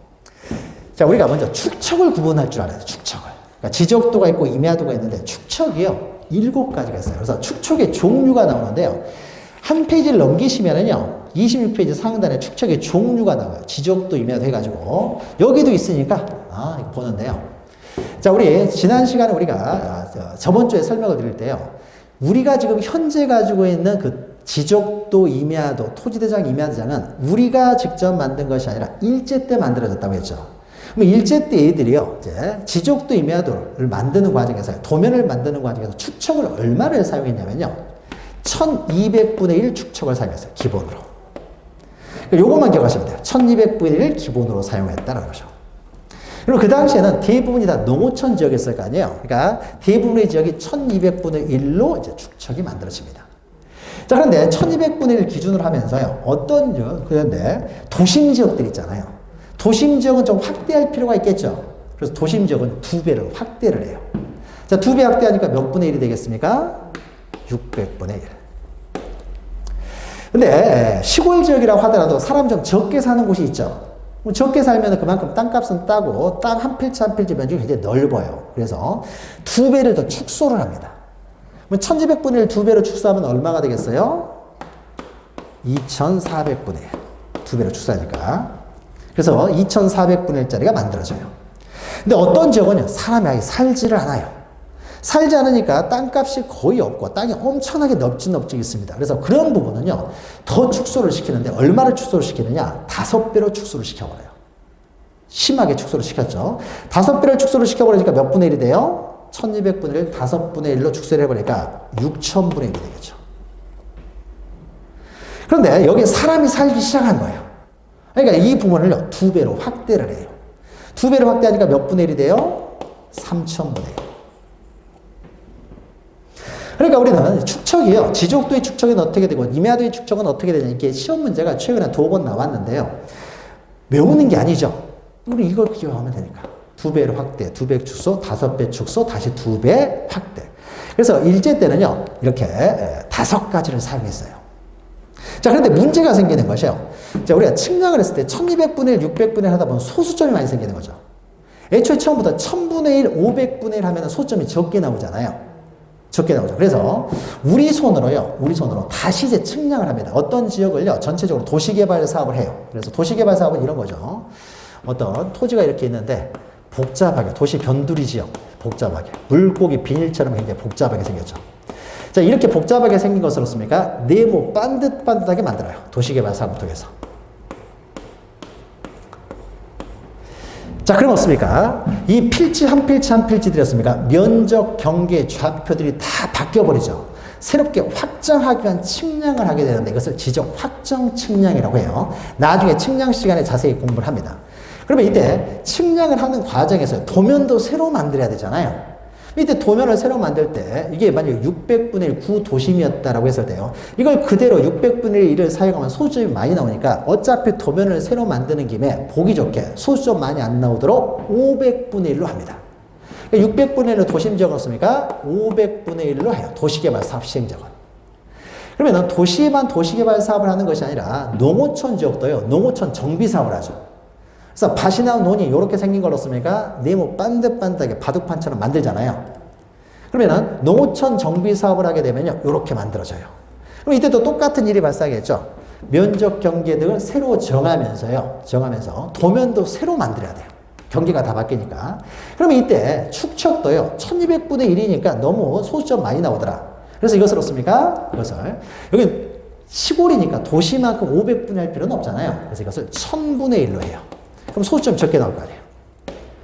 자, 우리가 먼저 축척을 구분할 줄 알아요, 축척을. 그러니까 지적도가 있고 임야도가 있는데, 축척이요, 7가지가 있어요. 그래서 축척의 종류가 나오는데요, 한 페이지를 넘기시면은요, 26페이지 상단에 축척의 종류가 나와요. 지적도, 임야도 해가지고. 여기도 있으니까, 이거 보는데요. 자, 우리, 지난 시간에 우리가, 저번 주에 설명을 드릴 때요, 우리가 지금 현재 가지고 있는 그 지적도, 임야도, 토지대장, 임야대장은 우리가 직접 만든 것이 아니라 일제 때 만들어졌다고 했죠. 그럼 일제 때 얘들이요, 이제 지적도, 임야도를 만드는 과정에서, 도면을 만드는 과정에서 축척을 얼마를 사용했냐면요, 1200분의 1 축척을 사용했어요, 기본으로. 요것만 기억하시면 돼요. 1200분의 1 기본으로 사용했다는 거죠. 그리고 그 당시에는 대부분이 다 농어촌 지역이었을 거 아니에요. 그러니까 대부분의 지역이 1200분의 1로 이제 축척이 만들어집니다. 자, 그런데 1200분의 1 기준으로 하면서요, 그런데 도심 지역들 있잖아요. 도심 지역은 좀 확대할 필요가 있겠죠. 그래서 도심 지역은 2배를 확대를 해요. 자, 2배 확대하니까 몇 분의 1이 되겠습니까? 600분의 1. 근데 시골 지역이라고 하더라도 사람 좀 적게 사는 곳이 있죠. 적게 살면 그만큼 땅값은 따고 땅 한 필지 한 필지 면적이 굉장히 넓어요. 그래서 2배를 더 축소를 합니다. 1200분의 1 2배로 축소하면 얼마가 되겠어요? 2400분의 1. 2배로 축소하니까. 그래서 2400분의 1짜리가 만들어져요. 근데 어떤 지역은요, 사람이 아예 살지를 않아요. 살지 않으니까 땅값이 거의 없고 땅이 엄청나게 넓적 있습니다. 그래서 그런 부분은요, 더 축소를 시키는데 얼마를 축소를 시키느냐? 5배로 축소를 시켜버려요. 심하게 축소를 시켰죠. 5배를 축소를 시켜버리니까 몇 분의 1이 돼요? 1200분의 1, 5분의 1로 축소를 해버리니까 6000분의 1이 되겠죠. 그런데 여기에 사람이 살기 시작한 거예요. 그러니까 이 부분을요, 2배로 확대를 해요. 2배로 확대하니까 몇 분의 1이 돼요? 3000분의 1. 그러니까 우리는 축척이요. 지족도의 축척은 어떻게 되고 임야도의 축척은 어떻게 되냐. 이게 시험 문제가 최근에 2번 나왔는데요. 외우는 게 아니죠. 우리 이걸 기억하면 되니까. 2배로 확대, 2배 축소, 5배 축소, 다시 2배 확대. 그래서 일제 때는요. 이렇게 5가지를 사용했어요. 자, 그런데 문제가 생기는 것이요. 자, 우리가 측량을 했을 때 1200분의 1, 600분의 1 하다 보면 소수점이 많이 생기는 거죠. 애초에 처음부터 1000분의 1, 500분의 1 하면 소수점이 적게 나오잖아요. 적게 나오죠. 그래서 우리 손으로 다시 이제 측량을 합니다. 어떤 지역을요, 전체적으로 도시개발 사업을 해요. 그래서 도시개발 사업은 이런 거죠. 어떤 토지가 이렇게 있는데 복잡하게, 도시 변두리 지역, 복잡하게, 물고기 비닐처럼 굉장히 복잡하게 생겼죠. 자, 이렇게 복잡하게 생긴 것을 어떻습니까? 네모 반듯반듯하게 만들어요. 도시개발 사업을 통해서. 자, 그럼 어떻습니까? 이 필지 한 필지 한 필지들이 어떻습니까? 면적, 경계, 좌표들이 다 바뀌어버리죠. 새롭게 확정하기 위한 측량을 하게 되는데 이것을 지적 확정 측량이라고 해요. 나중에 측량 시간에 자세히 공부를 합니다. 그러면 이때 측량을 하는 과정에서 도면도 새로 만들어야 되잖아요. 이때 도면을 새로 만들 때 이게 만약에 600분의 1 구도심이었다라고 했을 때요. 이걸 그대로 600분의 1을 사용하면 소수점이 많이 나오니까 어차피 도면을 새로 만드는 김에 보기 좋게 소수점 많이 안 나오도록 500분의 1로 합니다. 그러니까 600분의 1로 도심지역은 없습니까? 500분의 1로 해요. 도시개발 사업 시행지역은. 그러면 도시에만 도시개발 사업을 하는 것이 아니라 농어촌 지역도요. 농어촌 정비 사업을 하죠. 그래서 밭이나 논이 이렇게 생긴 걸 어떻습니까? 네모 반듯반듯하게 바둑판처럼 만들잖아요. 그러면은 농어촌 정비 사업을 하게 되면요. 이렇게 만들어져요. 그럼 이때도 똑같은 일이 발생하겠죠. 면적 경계 등을 새로 정하면서 도면도 새로 만들어야 돼요. 경계가 다 바뀌니까. 그러면 이때 축척도요. 1200분의 1이니까 너무 소수점 많이 나오더라. 그래서 이것을 어떻습니까? 여기 시골이니까 도시만큼 500분의 할 필요는 없잖아요. 그래서 이것을 1000분의 1로 해요. 그럼 소수점 적게 나올 거 아니에요.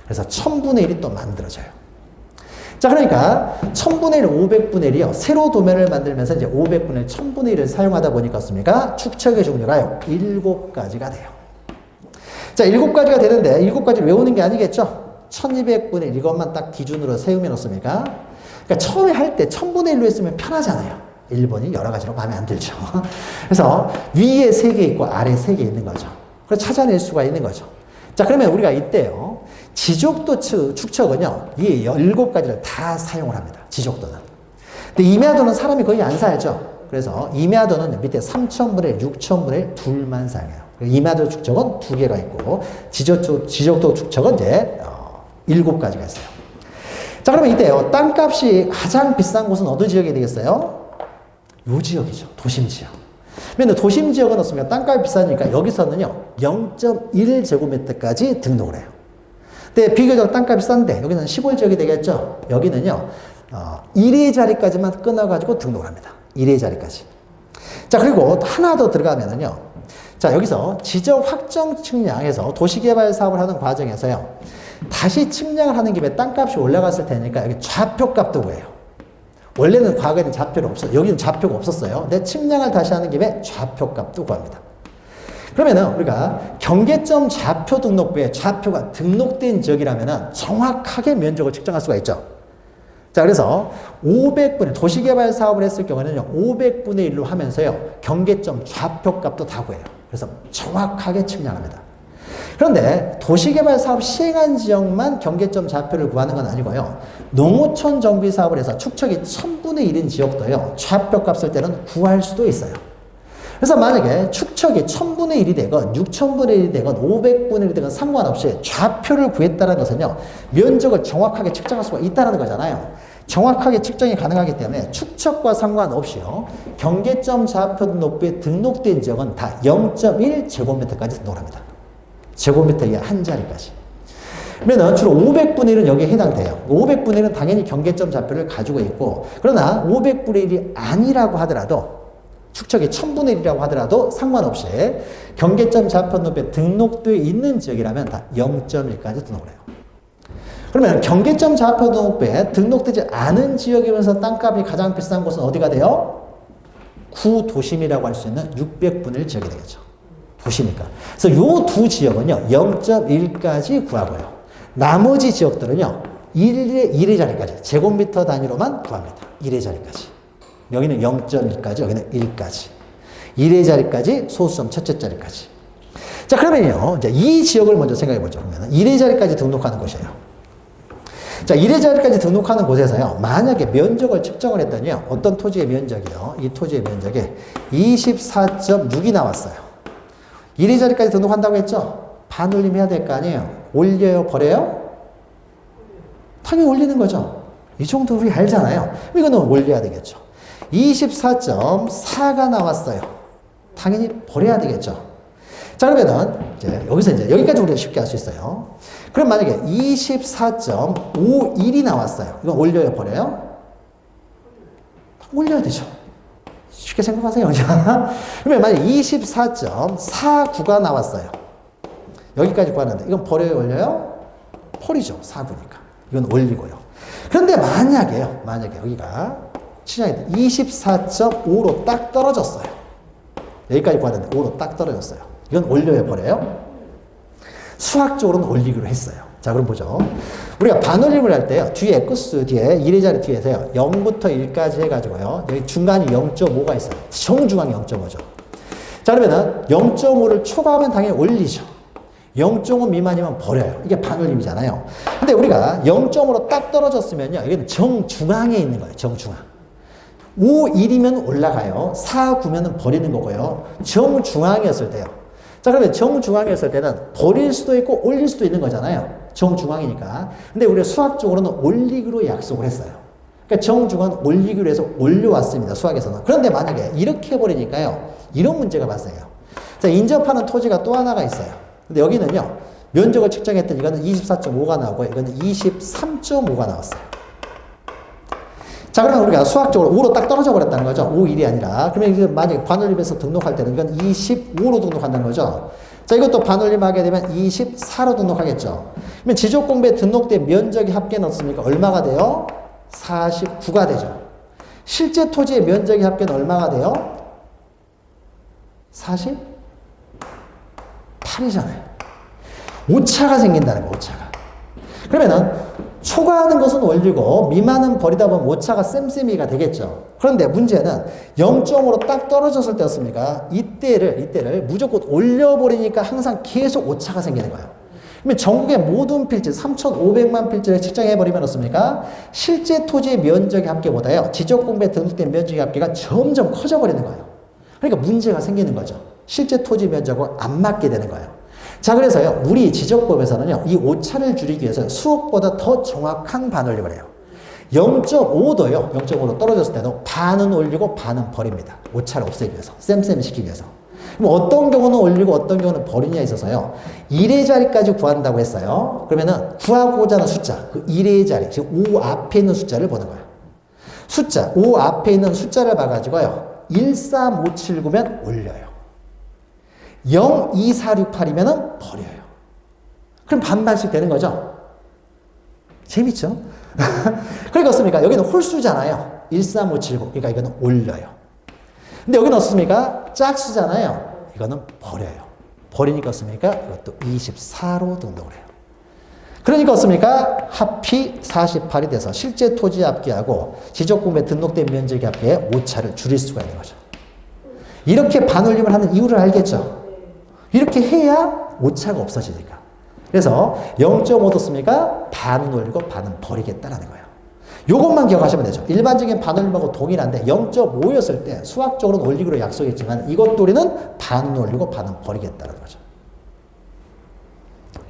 그래서 1000분의 1이 또 만들어져요. 자, 그러니까 1000분의 1, 500분의 1이요. 새로 도면을 만들면서 이제 500분의 1, 1000분의 1을 사용하다 보니까 어떻습니까? 축척의 종류가요. 7가지가 돼요. 자, 7가지가 되는데 7가지를 외우는 게 아니겠죠? 1200분의 1 이것만 딱 기준으로 세우면 어떻습니까? 그러니까 처음에 할 때 1000분의 1로 했으면 편하잖아요. 1번이 여러 가지로 마음에 안 들죠. 그래서 위에 3개 있고 아래 3개 있는 거죠. 그래서 찾아낼 수가 있는 거죠. 자, 그러면 우리가 이때요. 지족도 축척은요. 이 7가지를 다 사용을 합니다. 지족도는. 근데 임야도는 사람이 거의 안 살죠. 그래서 임야도는 밑에 3000분의 1, 6000분의 1 둘만 사용해요. 임야도 축척은 2개가 있고 지족도 축척은 이제 7가지가 있어요. 자, 그러면 이때요. 땅값이 가장 비싼 곳은 어느 지역이 되겠어요? 요 지역이죠. 도심 지역. 그런데 도심 지역은 어떻습니까? 땅값이 비싸니까 여기서는요, 0.1제곱미터까지 등록을 해요. 근데 비교적 땅값이 싼데, 여기는 시골 지역이 되겠죠? 여기는요, 1의 자리까지만 끊어가지고 등록을 합니다. 1의 자리까지. 자, 그리고 하나 더 들어가면은요, 자, 여기서 지적 확정 측량해서 도시개발 사업을 하는 과정에서요, 다시 측량을 하는 김에 땅값이 올라갔을 테니까 여기 좌표값도 구해요. 원래는 과거에는 좌표가 없어요. 여기는 좌표가 없었어요. 근데 측량을 다시 하는 김에 좌표값도 구합니다. 그러면은 우리가 경계점 좌표 등록부에 좌표가 등록된 지역이라면은 정확하게 면적을 측정할 수가 있죠. 자, 그래서 500분의 도시개발 사업을 했을 경우에는요, 500분의 1로 하면서요, 경계점 좌표값도 다 구해요. 그래서 정확하게 측량합니다. 그런데 도시개발사업 시행한 지역만 경계점 좌표를 구하는 건 아니고요. 농어촌 정비 사업을 해서 축척이 1000분의 1인 지역도요. 좌표 값을 때는 구할 수도 있어요. 그래서 만약에 축척이 1000분의 1이 되건 6000분의 1이 되건 500분의 1이 되건 상관없이 좌표를 구했다는 것은요. 면적을 정확하게 측정할 수가 있다는 거잖아요. 정확하게 측정이 가능하기 때문에 축척과 상관없이요. 경계점 좌표 등록부에 등록된 지역은 다 0.1제곱미터까지 등록을 합니다. 제곱미터의 한 자리까지. 그러면 주로 500분의 1은 여기에 해당돼요. 500분의 1은 당연히 경계점 좌표를 가지고 있고, 그러나 500분의 1이 아니라고 하더라도, 축척이 1000분의 1이라고 하더라도 상관없이 경계점 좌표 등록부에 등록되어 있는 지역이라면 다 0.1까지 등록을 해요. 그러면 경계점 좌표 등록부에 등록되지 않은 지역이면서 땅값이 가장 비싼 곳은 어디가 돼요? 구도심이라고 할 수 있는 600분의 1 지역이 되겠죠. 도시니까. 그래서 요 두 지역은요, 0.1까지 구하고요. 나머지 지역들은요, 1의 자리까지, 제곱미터 단위로만 구합니다. 1의 자리까지. 여기는 0.1까지, 여기는 1까지. 1의 자리까지, 소수점 첫째 자리까지. 자, 그러면요, 이제 이 지역을 먼저 생각해 보죠. 그러면 1의 자리까지 등록하는 곳이에요. 자, 1의 자리까지 등록하는 곳에서요, 만약에 면적을 측정을 했더니요, 어떤 토지의 면적이요, 이 토지의 면적이 24.6이 나왔어요. 1의 자리까지 등록한다고 했죠? 반올림 해야 될 거 아니에요? 올려요, 버려요? 당연히 올리는 거죠. 이 정도 우리 알잖아요. 이거는 올려야 되겠죠. 24.4가 나왔어요. 당연히 버려야 되겠죠. 자, 그러면은, 여기서 여기까지 우리가 쉽게 할 수 있어요. 그럼 만약에 24.51이 나왔어요. 이건 올려요, 버려요? 올려야 되죠. 쉽게 생각하세요. 그러면 만약에 24.49가 나왔어요. 여기까지 구하는데, 이건 버려요, 올려요? 버리죠. 4구니까. 이건 올리고요. 그런데 만약에요, 여기가 24.5로 딱 떨어졌어요. 여기까지 구하는데 5로 딱 떨어졌어요. 이건 올려요, 버려요? 수학적으로는 올리기로 했어요. 자, 그럼 보죠. 우리가 반올림을 할 때요, 뒤에 X 뒤에 1의 자리 뒤에서요, 0부터 1까지 해가지고요, 여기 중간이 0.5가 있어요. 정중앙이 0.5죠. 자, 그러면은 0.5를 초과하면 당연히 올리죠. 0.5 미만이면 버려요. 이게 반올림이잖아요. 근데 우리가 0.5로 딱 떨어졌으면요, 여기는 정중앙에 있는 거예요. 정중앙. 5, 1이면 올라가요. 4, 9면은 버리는 거고요. 정중앙이었을 때요. 자, 그러면 정중앙이었을 때는 버릴 수도 있고 올릴 수도 있는 거잖아요. 정중앙이니까. 근데 우리가 수학적으로는 올리기로 약속을 했어요. 그러니까 정중앙은 올리기로 해서 올려왔습니다. 수학에서는. 그런데 만약에 이렇게 해버리니까요, 이런 문제가 발생해요. 자, 인접하는 토지가 또 하나가 있어요. 근데 여기는요, 면적을 측정했더니 이거는 24.5가 나오고 이거는 23.5가 나왔어요. 자, 그러면 우리가 수학적으로 5로 딱 떨어져 버렸다는 거죠. 5, 1이 아니라. 그러면 이제 만약에 반올림해서 등록할 때는 이건 25로 등록한다는 거죠. 자, 이것도 반올림하게 되면 24로 등록하겠죠. 그러면 지적공부에 등록된 면적이 합계 넣습니까? 얼마가 돼요? 49가 되죠. 실제 토지의 면적이 합계는 얼마가 돼요? 48이잖아요. 오차가 생긴다는 거예요, 오차가. 그러면은 초과하는 것은 올리고 미만은 버리다 보면 오차가 쌤쌤이가 되겠죠. 그런데 문제는 0.5로 딱 떨어졌을 때였습니까? 이때를 무조건 올려버리니까 항상 계속 오차가 생기는 거예요. 그러면 전국의 모든 필지 3,500만 필지를 측정해버리면 어떻습니까? 실제 토지의 면적의 합계보다요, 지적공부에 등록된 면적의 합계가 점점 커져버리는 거예요. 그러니까 문제가 생기는 거죠. 실제 토지 면적과 안 맞게 되는 거예요. 자, 그래서요, 우리 지적법에서는요, 이 오차를 줄이기 위해서 수억보다 더 정확한 반올림을 해요. 0.5도요, 0.5로 떨어졌을 때도 반은 올리고 반은 버립니다. 오차를 없애기 위해서, 쌤쌤 시키기 위해서. 그럼 어떤 경우는 올리고 어떤 경우는 버리냐에 있어서요, 1의 자리까지 구한다고 했어요. 그러면은 구하고자 하는 숫자, 그 1의 자리, 즉 5 앞에 있는 숫자를 보는 거예요. 숫자, 5 앞에 있는 숫자를 봐가지고요, 13579면 올려요. 0, 2, 4, 6, 8이면 버려요. 그럼 반반씩 되는 거죠? 재밌죠? 그러니까 어떻습니까? 여기는 홀수잖아요. 13579. 그러니까 이거는 올려요. 근데 여기는 어떻습니까? 짝수잖아요. 이거는 버려요. 버리니까 어떻습니까? 이것도 24로 등록을 해요. 그러니까 어떻습니까? 합이 48이 돼서 실제 토지 합계하고 지적공부에 등록된 면적의 합계에 오차를 줄일 수가 있는 거죠. 이렇게 반올림을 하는 이유를 알겠죠? 이렇게 해야 오차가 없어지니까. 그래서 0.5 뒀습니까? 반은 올리고 반은 버리겠다라는 거예요. 요것만 기억하시면 되죠. 일반적인 반올림하고 동일한데 0.5였을 때 수학적으로는 올리기로 약속했지만 이것도 우리는 반은 올리고 반은 버리겠다는 거죠.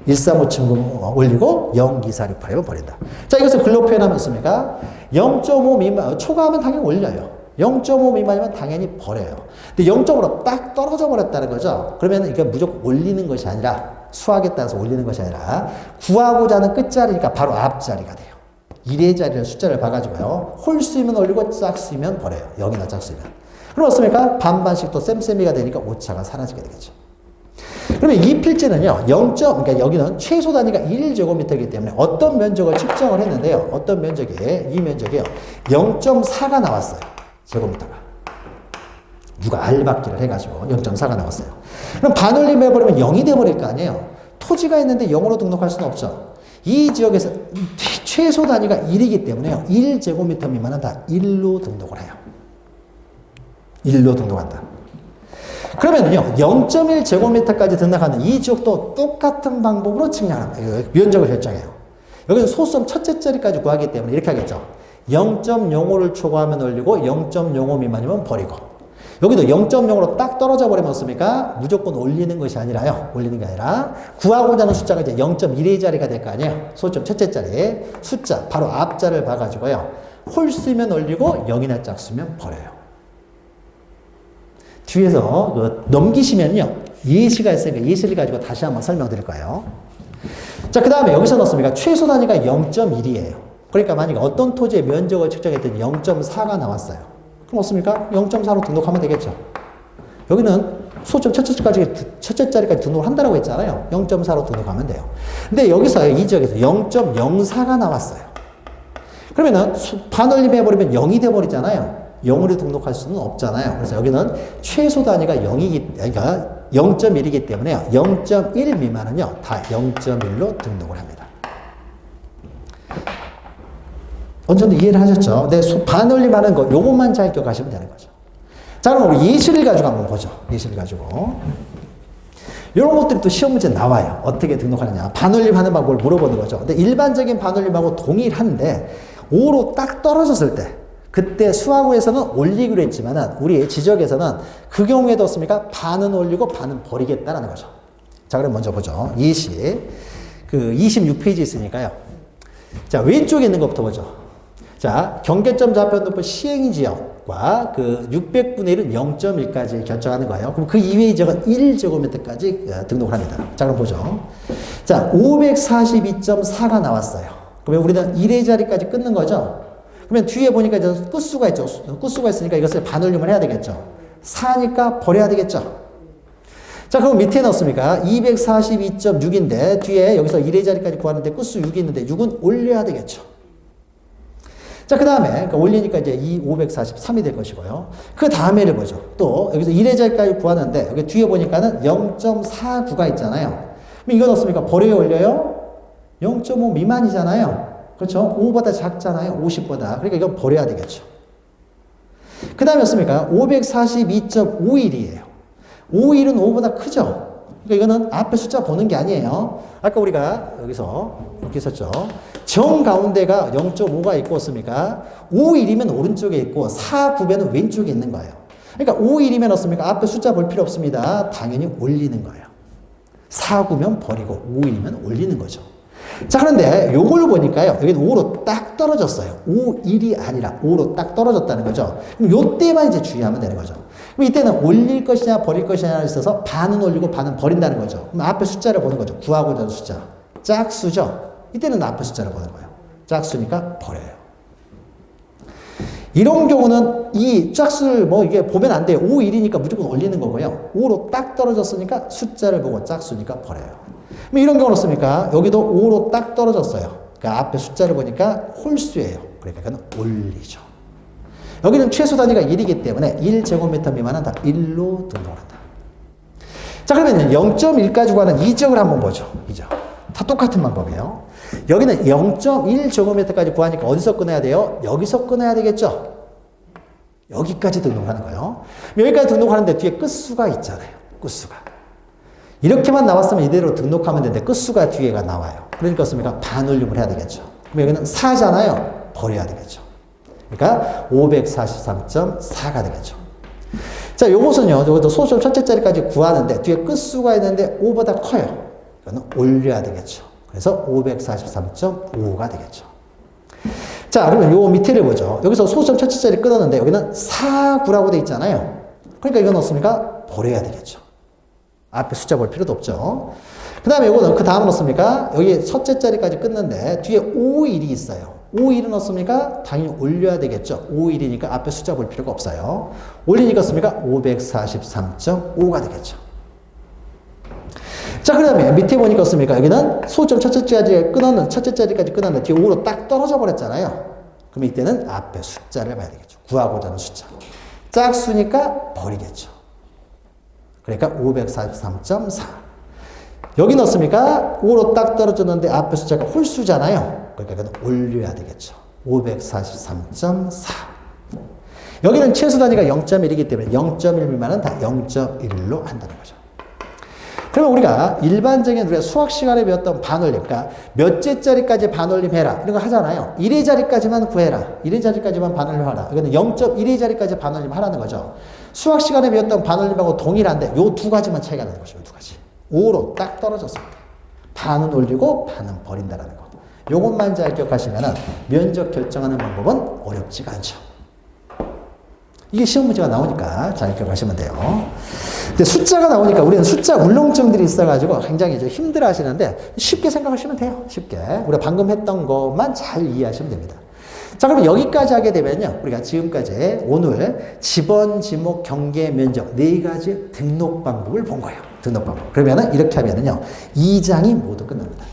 135친구 올리고 0, 2, 4, 6, 8을 버린다. 자, 이것을 글로 표현하면 습니까? 0.5 미만, 초과하면 당연히 올려요. 0.5 미만이면 당연히 버려요. 근데 0.5로 딱 떨어져 버렸다는 거죠. 그러면 이게 무조건 올리는 것이 아니라, 수학에 따라서 올리는 것이 아니라, 구하고자 하는 끝자리니까 바로 앞자리가 돼요. 1의 자리를 숫자를 봐가지고요. 홀수이면 올리고 짝수이면 버려요. 0이나 짝수이면. 그럼 어떻습니까? 반반씩 또 쌤쌤이가 되니까 오차가 사라지게 되겠죠. 그러면 이 필지는요, 그러니까 여기는 최소 단위가 1제곱미터이기 때문에 어떤 면적을 측정을 했는데요. 어떤 면적에, 이 면적이요. 0.4가 나왔어요. 제곱미터가. 누가 알박기를 해가지고 0.4가 나왔어요. 그럼 반올림 해버리면 0이 돼버릴 거 아니에요. 토지가 있는데 0으로 등록할 수는 없죠. 이 지역에서 최소 단위가 1이기 때문에요. 1제곱미터 미만은 다 1로 등록을 해요. 1로 등록한다. 그러면요, 0.1제곱미터까지 등록하는 이 지역도 똑같은 방법으로 측량합니다. 면적을 결정해요. 여기는 소수점 첫째 자리까지 구하기 때문에 이렇게 하겠죠. 0.05를 초과하면 올리고 0.05 미만이면 버리고. 여기도 0.0으로 딱 떨어져 버리면 어떻습니까? 무조건 올리는 것이 아니라요. 올리는 게 아니라 구하고자 하는 숫자가 이제 0.1의 자리가 될 거 아니에요. 소수점 첫째 자리에 숫자 바로 앞자를 봐가지고요. 홀수면 올리고 0이나 짝수면 버려요. 뒤에서 넘기시면요. 예시가 있으니까 예시를 가지고 다시 한번 설명드릴 거예요. 자, 그 다음에 여기서 넣습니까? 최소 단위가 0.1이에요. 그러니까 만약에 어떤 토지의 면적을 측정했더니 0.4가 나왔어요. 그럼 어떻습니까? 0.4로 등록하면 되겠죠. 여기는 소점 첫째 자리까지 등록을 한다고 했잖아요. 0.4로 등록하면 돼요. 근데 여기서 이 지역에서 0.04가 나왔어요. 그러면은 반올림 해버리면 0이 돼버리잖아요. 0으로 등록할 수는 없잖아요. 그래서 여기는 최소 단위가 0.1이기 때문에 0.1 미만은요, 다 0.1로 등록을 합니다. 어느 정도 이해를 하셨죠? 근데 반올림 하는 거, 요것만 잘 기억하시면 되는 거죠. 자, 그럼 우리 예시를 가지고 한번 보죠. 예시를 가지고. 이런 것들이 또 시험 문제 나와요. 어떻게 등록하느냐. 반올림 하는 방법을 물어보는 거죠. 근데 일반적인 반올림하고 동일한데, 5로 딱 떨어졌을 때, 그때 수학에서는 올리기로 했지만은 우리 지적에서는 그 경우에도 어떻습니까? 반은 올리고 반은 버리겠다라는 거죠. 자, 그럼 먼저 보죠. 예시. 그 26페이지 있으니까요. 자, 왼쪽에 있는 것부터 보죠. 자, 경계점 좌표높이 시행 지역과 그 600분의 1은 0.1까지 결정하는 거예요. 그럼 그 이외의 지역은 1제곱미터까지 등록을 합니다. 자, 그럼 보죠. 자, 542.4가 나왔어요. 그러면 우리는 1의 자리까지 끊는 거죠. 그러면 뒤에 보니까 이제 끝수가 있죠. 끝수가 있으니까 이것을 반올림을 해야 되겠죠. 4니까 버려야 되겠죠. 자, 그럼 밑에 넣습니까? 242.6인데 뒤에 여기서 1의 자리까지 구하는데 끝수 6이 있는데 6은 올려야 되겠죠. 자, 그 다음에 그러니까 올리니까 이제 543이 될 것이고요. 그 다음에를 보죠. 또 여기서 1의 자리까지 구하는데 여기 뒤에 보니까는 0.49가 있잖아요. 그럼 이거 넣습니까? 버려요, 올려요? 0.5 미만이잖아요. 그렇죠? 5보다 작잖아요. 50보다. 그러니까 이건 버려야 되겠죠. 그 다음에 였습니까? 542.51이에요. 51은 5보다 크죠? 그러니까 이거는 앞에 숫자 보는 게 아니에요. 아까 우리가 여기서 이렇게 썼죠. 정 가운데가 0.5가 있고 없습니까? 51이면 오른쪽에 있고 49배는 왼쪽에 있는 거예요. 그러니까 51이면 없습니까? 앞에 숫자 볼 필요 없습니다. 당연히 올리는 거예요. 49면 버리고 51이면 올리는 거죠. 자, 그런데 요걸 보니까요. 여기는 5로 딱 떨어졌어요. 5, 1이 아니라 5로 딱 떨어졌다는 거죠. 그럼 요때만 이제 주의하면 되는 거죠. 그럼 이때는 올릴 것이냐 버릴 것이냐에 있어서 반은 올리고 반은 버린다는 거죠. 그럼 앞에 숫자를 보는 거죠. 구하고자 하는 숫자. 짝수죠. 이때는 앞에 숫자를 보는 거예요. 짝수니까 버려요. 이런 경우는 이 짝수를 뭐 이게 보면 안 돼요. 5, 1이니까 무조건 올리는 거고요. 5로 딱 떨어졌으니까 숫자를 보고 짝수니까 버려요. 이런 경우는 어떻습니까? 여기도 5로 딱 떨어졌어요. 그러니까 앞에 숫자를 보니까 홀수예요. 그러니까 그건 올리죠. 여기는 최소 단위가 1이기 때문에 1제곱미터 미만은 다 1로 등록한다. 자, 그러면 0.1까지 구하는 이 지역을 한번 보죠. 이 지역. 다 똑같은 방법이에요. 여기는 0.1제곱미터까지 구하니까 어디서 끊어야 돼요? 여기서 끊어야 되겠죠? 여기까지 등록하는 거예요. 여기까지 등록하는데 뒤에 끝수가 있잖아요. 끝수가. 이렇게만 나왔으면 이대로 등록하면 되는데 끝수가 뒤에가 나와요. 그러니까 어떻습니까? 반올림을 해야 되겠죠. 그럼 여기는 4잖아요. 버려야 되겠죠. 그러니까 543.4가 되겠죠. 자, 요것은요, 요것도 소수점 첫째 자리까지 구하는데 뒤에 끝수가 있는데 5보다 커요. 이거는 올려야 되겠죠. 그래서 543.5가 되겠죠. 자, 그러면 요 밑에를 보죠. 여기서 소수점 첫째 자리 끊었는데 여기는 4, 9라고 돼 있잖아요. 그러니까 이건 어떻습니까? 버려야 되겠죠. 앞에 숫자 볼 필요도 없죠. 그 다음에 이거는 그 다음은 어떻습니까? 여기 첫째 자리까지 끊는데 뒤에 5, 1이 있어요. 5, 1은 어떻습니까? 당연히 올려야 되겠죠. 5, 1이니까 앞에 숫자 볼 필요가 없어요. 올리니까 어떻습니까? 543.5가 되겠죠. 자, 그 다음에 밑에 보니까 어떻습니까? 여기는 소점 첫째 자리까지 끊었는데 뒤에 5로 딱 떨어져 버렸잖아요. 그럼 이때는 앞에 숫자를 봐야 되겠죠. 구하고자 하는 숫자. 짝수니까 버리겠죠. 그러니까 543.4. 여기 넣습니까? 5로 딱 떨어졌는데 앞에 숫자가 홀수잖아요. 그러니까 이건 올려야 되겠죠. 543.4. 여기는 최소 단위가 0.1이기 때문에 0.1 미만은 다 0.1로 한다는 거죠. 그러면 우리가 일반적인 우리가 수학 시간에 배웠던 반올림, 그러니까 몇째 자리까지 반올림 해라 이런 거 하잖아요. 1의 자리까지만 구해라. 1의 자리까지만 반올림 하라. 이거는 0.1의 자리까지 반올림 하라는 거죠. 수학 시간에 배웠던 반올림하고 동일한데 요 두 가지만 차이가 나는 거죠. 요 두 가지. 5로 딱 떨어졌습니다. 반은 올리고 반은 버린다라는 거. 요것만 잘 기억하시면은 면적 결정하는 방법은 어렵지가 않죠. 이게 시험 문제가 나오니까 잘 기억하시면 돼요. 근데 숫자가 나오니까 우리는 숫자 울렁증들이 있어가지고 굉장히 좀 힘들어 하시는데 쉽게 생각하시면 돼요. 쉽게. 우리가 방금 했던 것만 잘 이해하시면 됩니다. 자, 그럼 여기까지 하게 되면요. 우리가 지금까지 오늘 지번, 지목, 경계, 면적 4가지 등록 방법을 본 거예요. 등록 방법. 그러면은 이렇게 하면은요. 2장이 모두 끝납니다.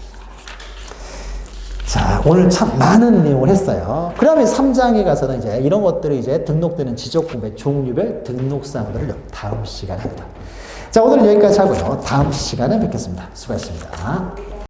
자, 오늘 참 많은 내용을 했어요. 그러면 3장에 가서는 이제 이런 것들이 이제 등록되는 지적공부의 종류별 등록사항들을 다음 시간에 합니다. 자, 오늘은 여기까지 하고요. 다음 시간에 뵙겠습니다. 수고하셨습니다.